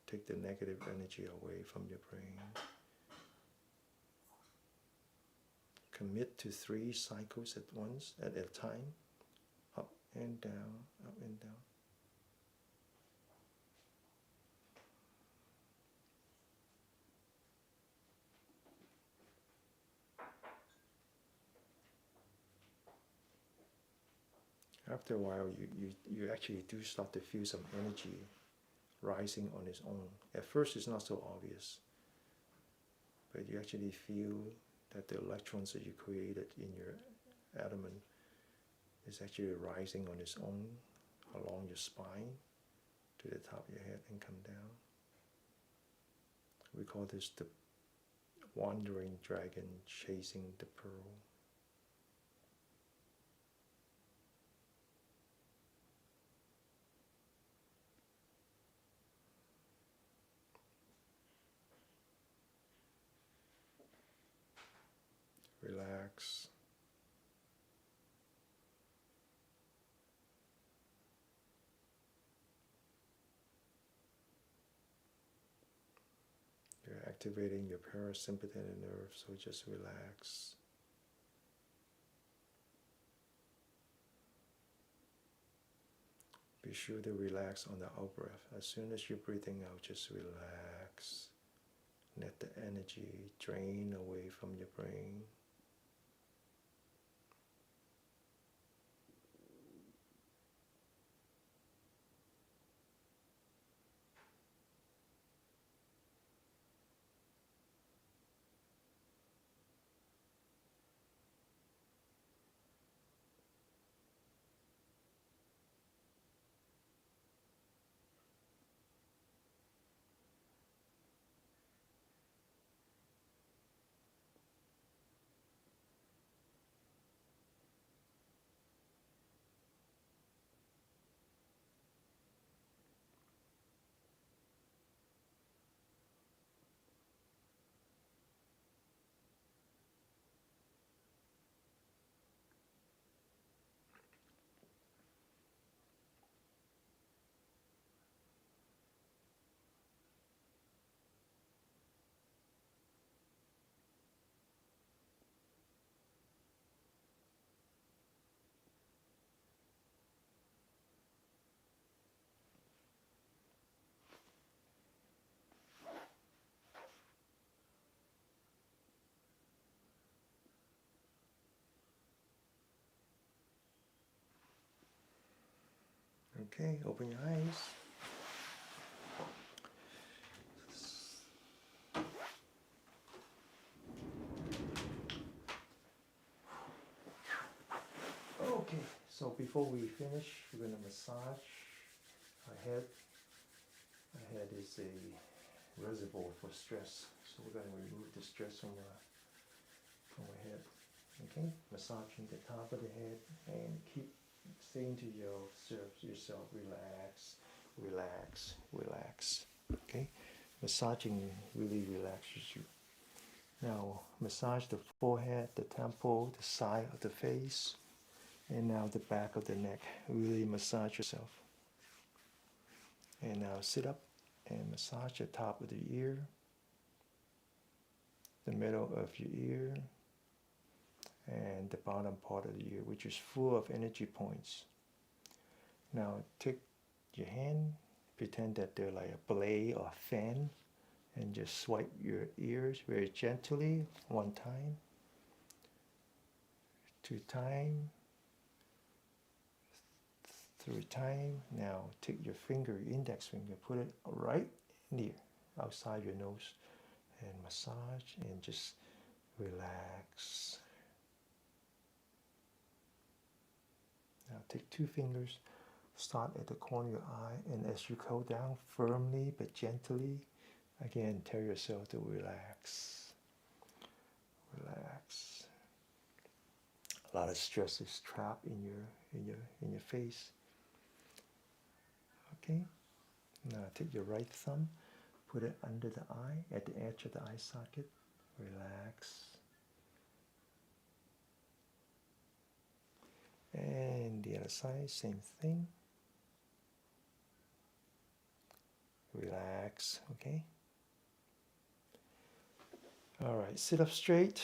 Speaker 1: Take the negative energy away from your brain. Commit to 3 cycles at once, at a time. Up and down, up and down. after a while, you actually do start to feel some energy rising on its own. At first, it's not so obvious, but you actually feel that the electrons that you created in your abdomen is actually rising on its own along your spine to the top of your head and come down. We call this the wandering dragon chasing the pearl. Relax. You're activating your parasympathetic nerve, so just relax. Be sure to relax on the out breath. As soon as you're breathing out, just relax. Let the energy drain away from your brain. Okay, open your eyes. Okay, so before we finish, we're going to massage our head. Our head is a reservoir for stress, so we're going to remove the stress from our head. Okay, massaging the top of the head and keep saying to yourself, relax, relax, relax. Okay, massaging really relaxes you. Now massage the forehead, the temple, the side of the face, and now the back of the neck. Really massage yourself. And now sit up and massage the top of the ear, the middle of your ear, and the bottom part of the ear, which is full of energy points. Now take your hand, pretend that they're like a blade or a fan, and just swipe your ears very gently, 1 time, 2 times, 3 times. Now take your finger, index finger, put it right near, outside your nose, and massage and just relax. Now take 2 fingers, start at the corner of your eye, and as you go down firmly but gently, again tell yourself to relax. Relax. A lot of stress is trapped in your face. Okay? Now take your right thumb, put it under the eye, at the edge of the eye socket. Relax. And the other side, same thing. Relax, okay? All right, sit up straight.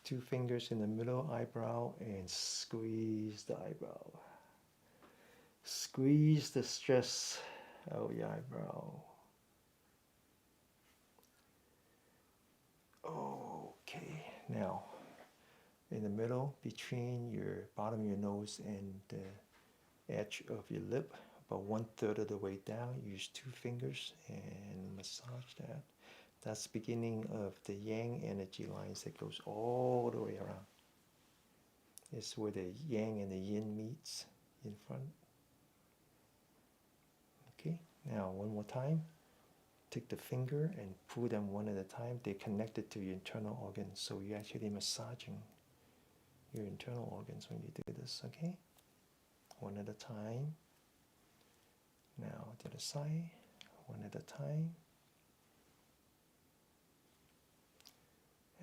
Speaker 1: 2 fingers in the middle eyebrow and squeeze the eyebrow. Squeeze the stress out of your eyebrow. Okay, now in the middle between your bottom of your nose and the edge of your lip, about 1/3 of the way down. Use 2 fingers and massage that. That's the beginning of the yang energy lines that goes all the way around. It's where the yang and the yin meets in front. Okay, now one more time. Take the finger and pull them one at a time. They're connected to your internal organs, so you're actually massaging your internal organs when you do this, okay? One at a time. Now to the side, one at a time.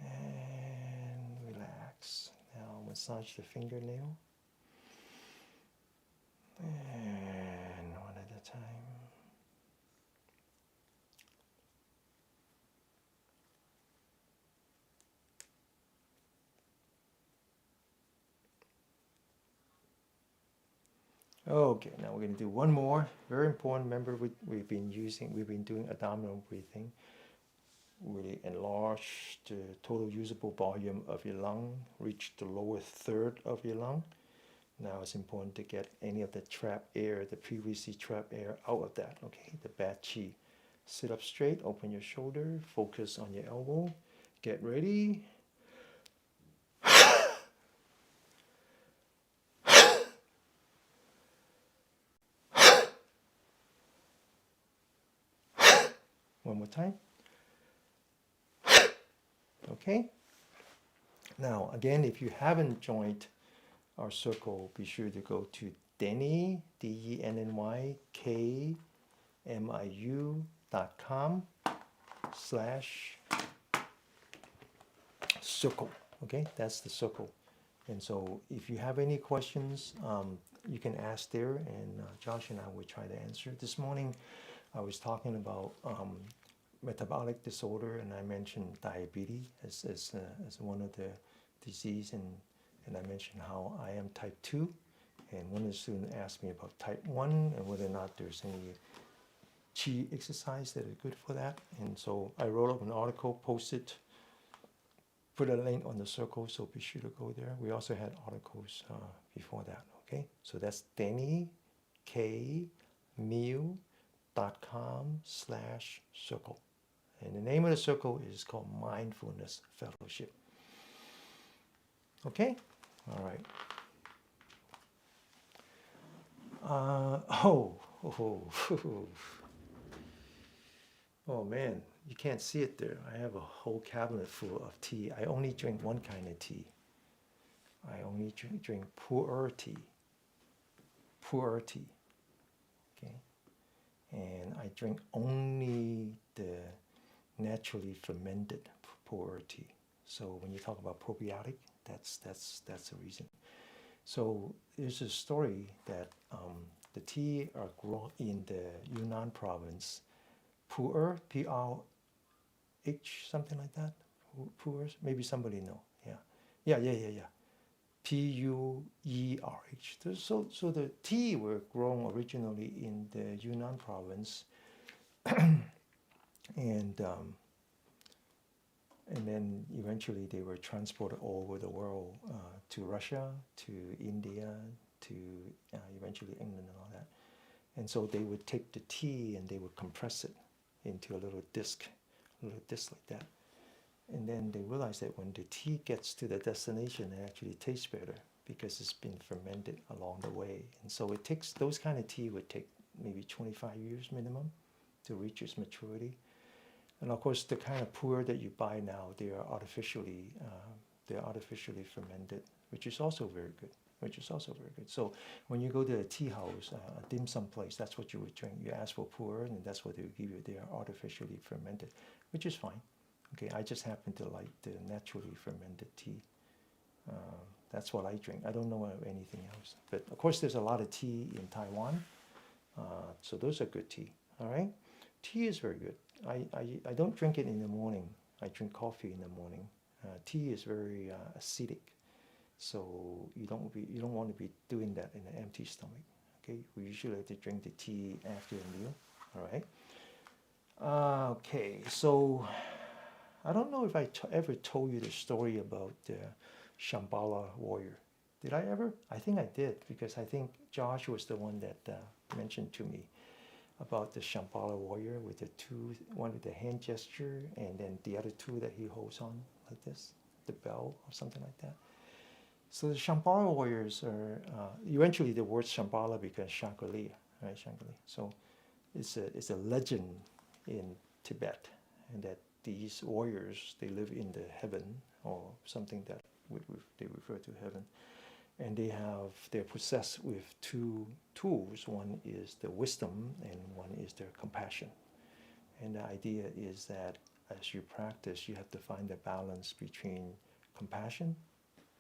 Speaker 1: And relax. Now massage the fingernail. And one at a time. Okay, now we're going to do one more. Very important. Remember, we've been doing abdominal breathing. Really enlarge the total usable volume of your lung, reach the lower third of your lung. Now it's important to get any of the trapped air, the previously trapped air, out of that, okay? The bad chi. Sit up straight, open your shoulder, focus on your elbow. Get ready. One more time. Okay? Now, again, if you haven't joined our circle, be sure to go to Denny, DennyKMIU.com/circle. Okay, that's the circle. And so if you have any questions, you can ask there, and Josh and I will try to answer. This morning, I was talking about metabolic disorder, and I mentioned diabetes as one of the disease, and I mentioned how I am type 2, and one of the students asked me about type 1 and whether or not there's any chi exercise that is good for that. And so I wrote up an article, posted, put a link on the circle, so be sure to go there. We also had articles before that, okay? So that's DennyKMiu.com/circle. And the name of the circle is called Mindfulness Fellowship. Okay? All right. Oh man, you can't see it there. I have a whole cabinet full of tea. I only drink one kind of tea. I only drink pu'er tea. Pu'er tea. Okay? And I drink only the naturally fermented pu'er tea. So when you talk about probiotic, that's the reason. So there's a story that the tea are grown in the Yunnan province. Pu'er, P-R-H, something like that. Pu'er, maybe somebody know. Yeah. P-U-E-R-H. So the tea were grown originally in the Yunnan province, and then eventually they were transported all over the world, to Russia, to India, to eventually England and all that. And so they would take the tea and they would compress it into a little disc like that. And then they realized that when the tea gets to the destination, it actually tastes better because it's been fermented along the way. And so it takes, those kind of tea would take maybe 25 years minimum to reach its maturity. And of course, the kind of pu'er that you buy now, they are artificially fermented, which is also very good. So when you go to a tea house, a dim sum place, that's what you would drink. You ask for pu'er, and that's what they would give you. They are artificially fermented, which is fine. Okay, I just happen to like the naturally fermented tea. That's what I drink. I don't know of anything else. But of course, there's a lot of tea in Taiwan. So those are good tea. All right, tea is very good. I don't drink it in the morning. I drink coffee in the morning. Tea is very acidic, so you don't want to be doing that in an empty stomach. Okay, we usually like to drink the tea after a meal. All right. Okay, so I don't know if I ever told you the story about the Shambhala warrior, Did I ever? I think I did, because I think Josh was the one that mentioned to me about the Shambhala warrior with the two, one with the hand gesture, and then the other two that he holds on like this, the bell or something like that. So the Shambhala warriors are, eventually the word Shambhala becomes Shankali, right? Shankali. So it's a legend in Tibet, and that these warriors, they live in the heaven, or something that they refer to heaven, and they're possessed with two tools. One is the wisdom, and one is their compassion. And the idea is that as you practice, you have to find a balance between compassion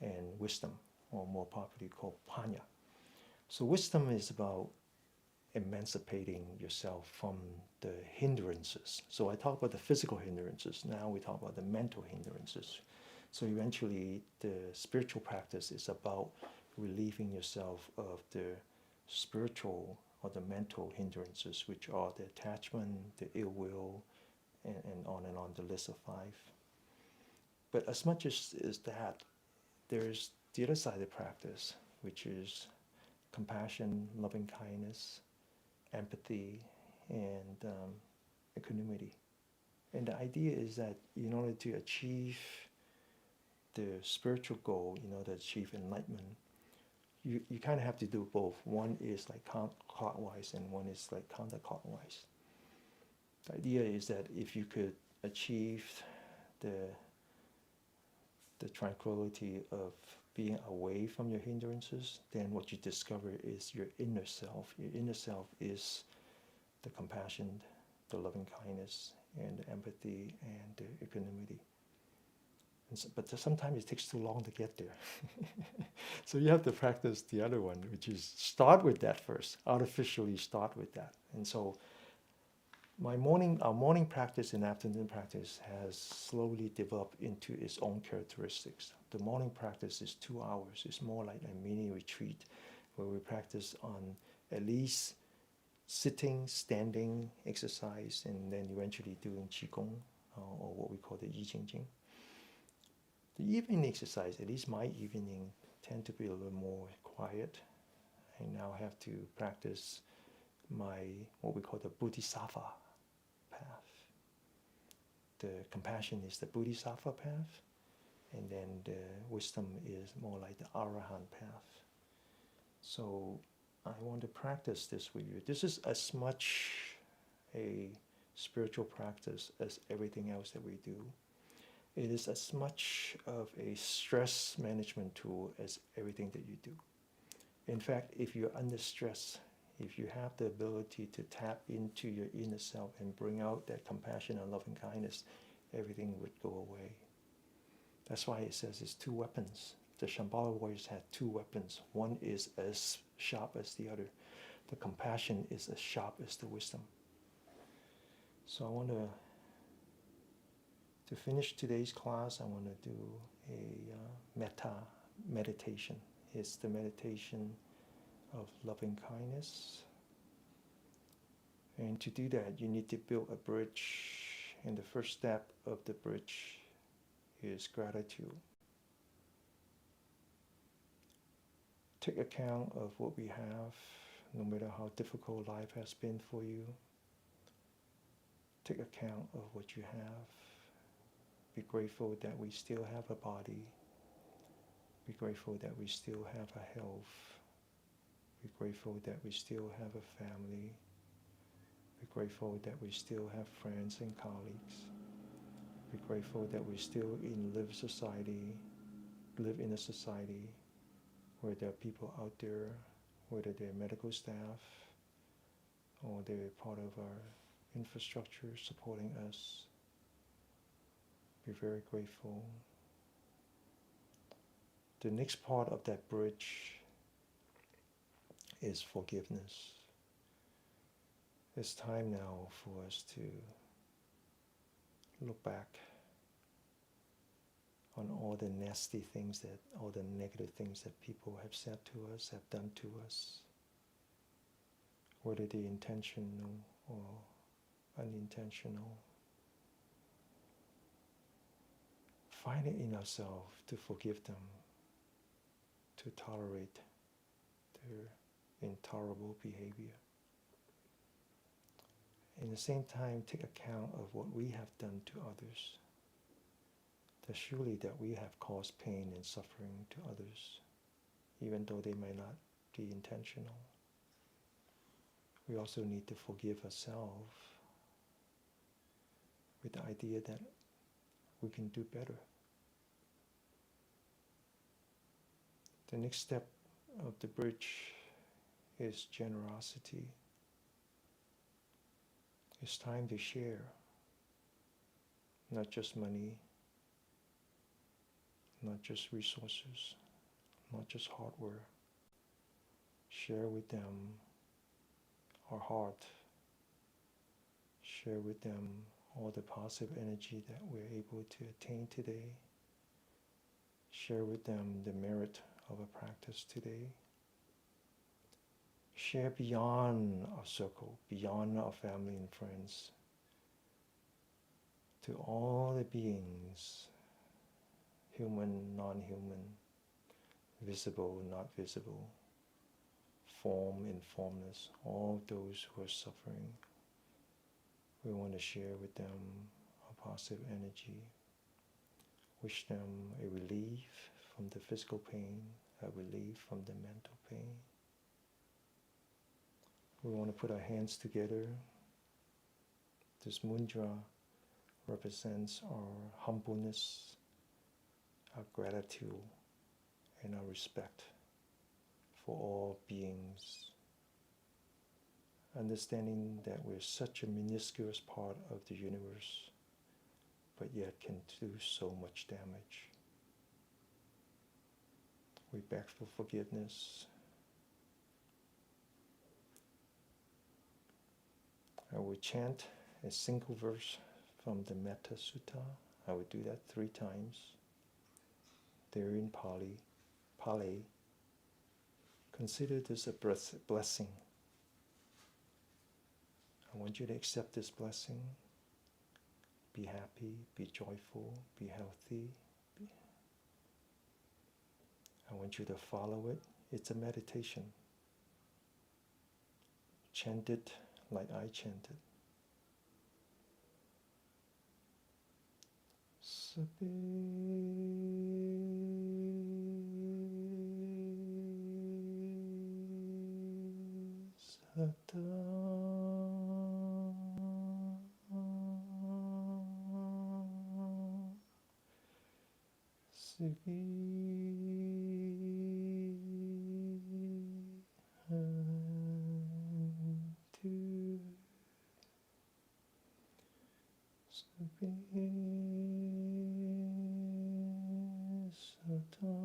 Speaker 1: and wisdom, or more popularly called panya. So wisdom is about emancipating yourself from the hindrances. So I talk about the physical hindrances. Now we talk about the mental hindrances. So eventually the spiritual practice is about relieving yourself of the spiritual or the mental hindrances, which are the attachment, the ill will, and on the list of 5. But as much as that, there's the other side of the practice, which is compassion, loving kindness, empathy, and equanimity. And the idea is that in order to achieve the spiritual goal, in order to achieve enlightenment, you kind of have to do both. One is like clockwise, and one is like counterclockwise. The idea is that if you could achieve the tranquility of being away from your hindrances, then what you discover is your inner self. Your inner self is the compassion, the loving kindness, and the empathy, and the equanimity. But sometimes it takes too long to get there. So you have to practice the other one, which is start with that first. Artificially start with that. And so our morning practice and afternoon practice has slowly developed into its own characteristics. The morning practice is 2 hours. It's more like a mini retreat where we practice on at least sitting, standing exercise, and then eventually doing Qigong, or what we call the Yi Jing Jing. The evening exercise, at least my evening, tend to be a little more quiet. I now have to practice my, what we call the Bodhisattva path. The compassion is the Bodhisattva path, and then the wisdom is more like the Arahant path. So I want to practice this with you. This is as much a spiritual practice as everything else that we do. It is as much of a stress management tool as everything that you do. In fact, if you're under stress, if you have the ability to tap into your inner self and bring out that compassion and loving kindness, everything would go away. That's why it says it's 2 weapons. The Shambhala warriors had 2 weapons. One is as sharp as the other. The compassion is as sharp as the wisdom. So I want to finish today's class, I want to do a metta meditation. It's the meditation of loving kindness. And to do that, you need to build a bridge. And the first step of the bridge is gratitude. Take account of what we have, no matter how difficult life has been for you. Take account of what you have. Be grateful that we still have a body. Be grateful that we still have a health. Be grateful that we still have a family. Be grateful that we still have friends and colleagues. Be grateful that we still live in a society where there are people out there, whether they're medical staff or they're part of our infrastructure supporting us. Be very grateful. The next part of that bridge is forgiveness. It's time now for us to look back on all the nasty things all the negative things that people have said to us, have done to us, whether they're intentional or unintentional. Find it in ourselves to forgive them, to tolerate their intolerable behavior. In the same time, take account of what we have done to others. That surely that we have caused pain and suffering to others, even though they may not be intentional. We also need to forgive ourselves with the idea that we can do better. The next step of the bridge is generosity. It's time to share, not just money, not just resources, not just hardware. Share with them our heart. Share with them all the positive energy that we're able to attain today. Share with them the merit of a practice today. Share beyond our circle, beyond our family and friends, to all the beings, human, non-human, visible, not visible, form and formless, all those who are suffering. We want to share with them a positive energy, wish them a relief from the physical pain, a relief from the mental pain. We want to put our hands together. This mudra represents our humbleness, our gratitude, and our respect for all beings. Understanding that we're such a minuscule part of the universe, but yet can do so much damage. We beg for forgiveness. I will chant a single verse from the Metta Sutta. I will do that 3 times. They're in Pali. Consider this a blessing. I want you to accept this blessing. Be happy, be joyful, be healthy. I want you to follow it. It's a meditation. Chant it like I chanted. Sabbe Sata Sukhi Hantu Sabbe Sata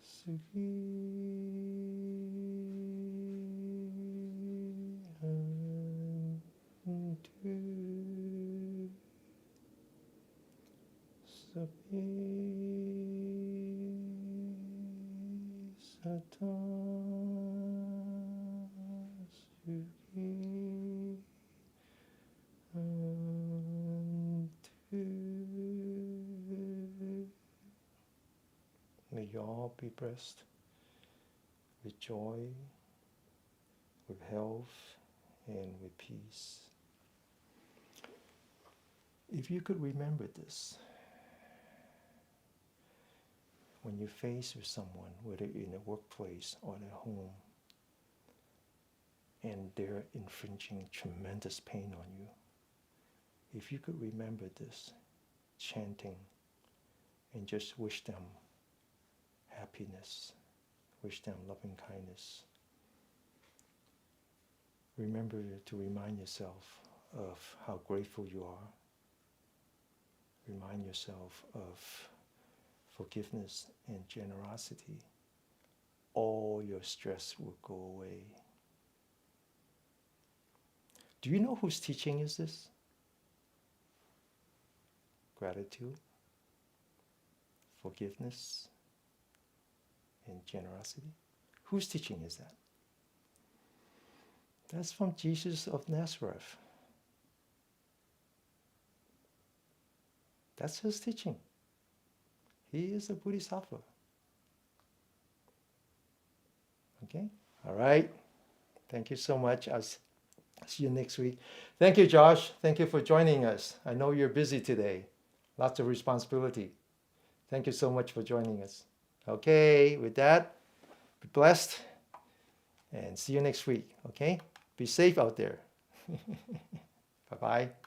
Speaker 1: Sukhi Hantu Sabbe Sata Sukhi Hantu. May you all be blessed with joy, with health, and with peace. If you could remember this, when you're faced with someone, whether in a workplace or at home, and they're infringing tremendous pain on you, if you could remember this, chanting, and just wish them happiness, wish them loving kindness. Remember to remind yourself of how grateful you are. Remind yourself of forgiveness and generosity. All your stress will go away. Do you know whose teaching is this? Gratitude, forgiveness, and generosity. Whose teaching is that? That's from Jesus of Nazareth. That's his teaching. He is a Bodhisattva. Okay? All right. Thank you so much. I'll see you next week. Thank you, Josh. Thank you for joining us. I know you're busy today. Lots of responsibility. Thank you so much for joining us. Okay, with that, be blessed and see you next week. Okay? Be safe out there. Bye-bye.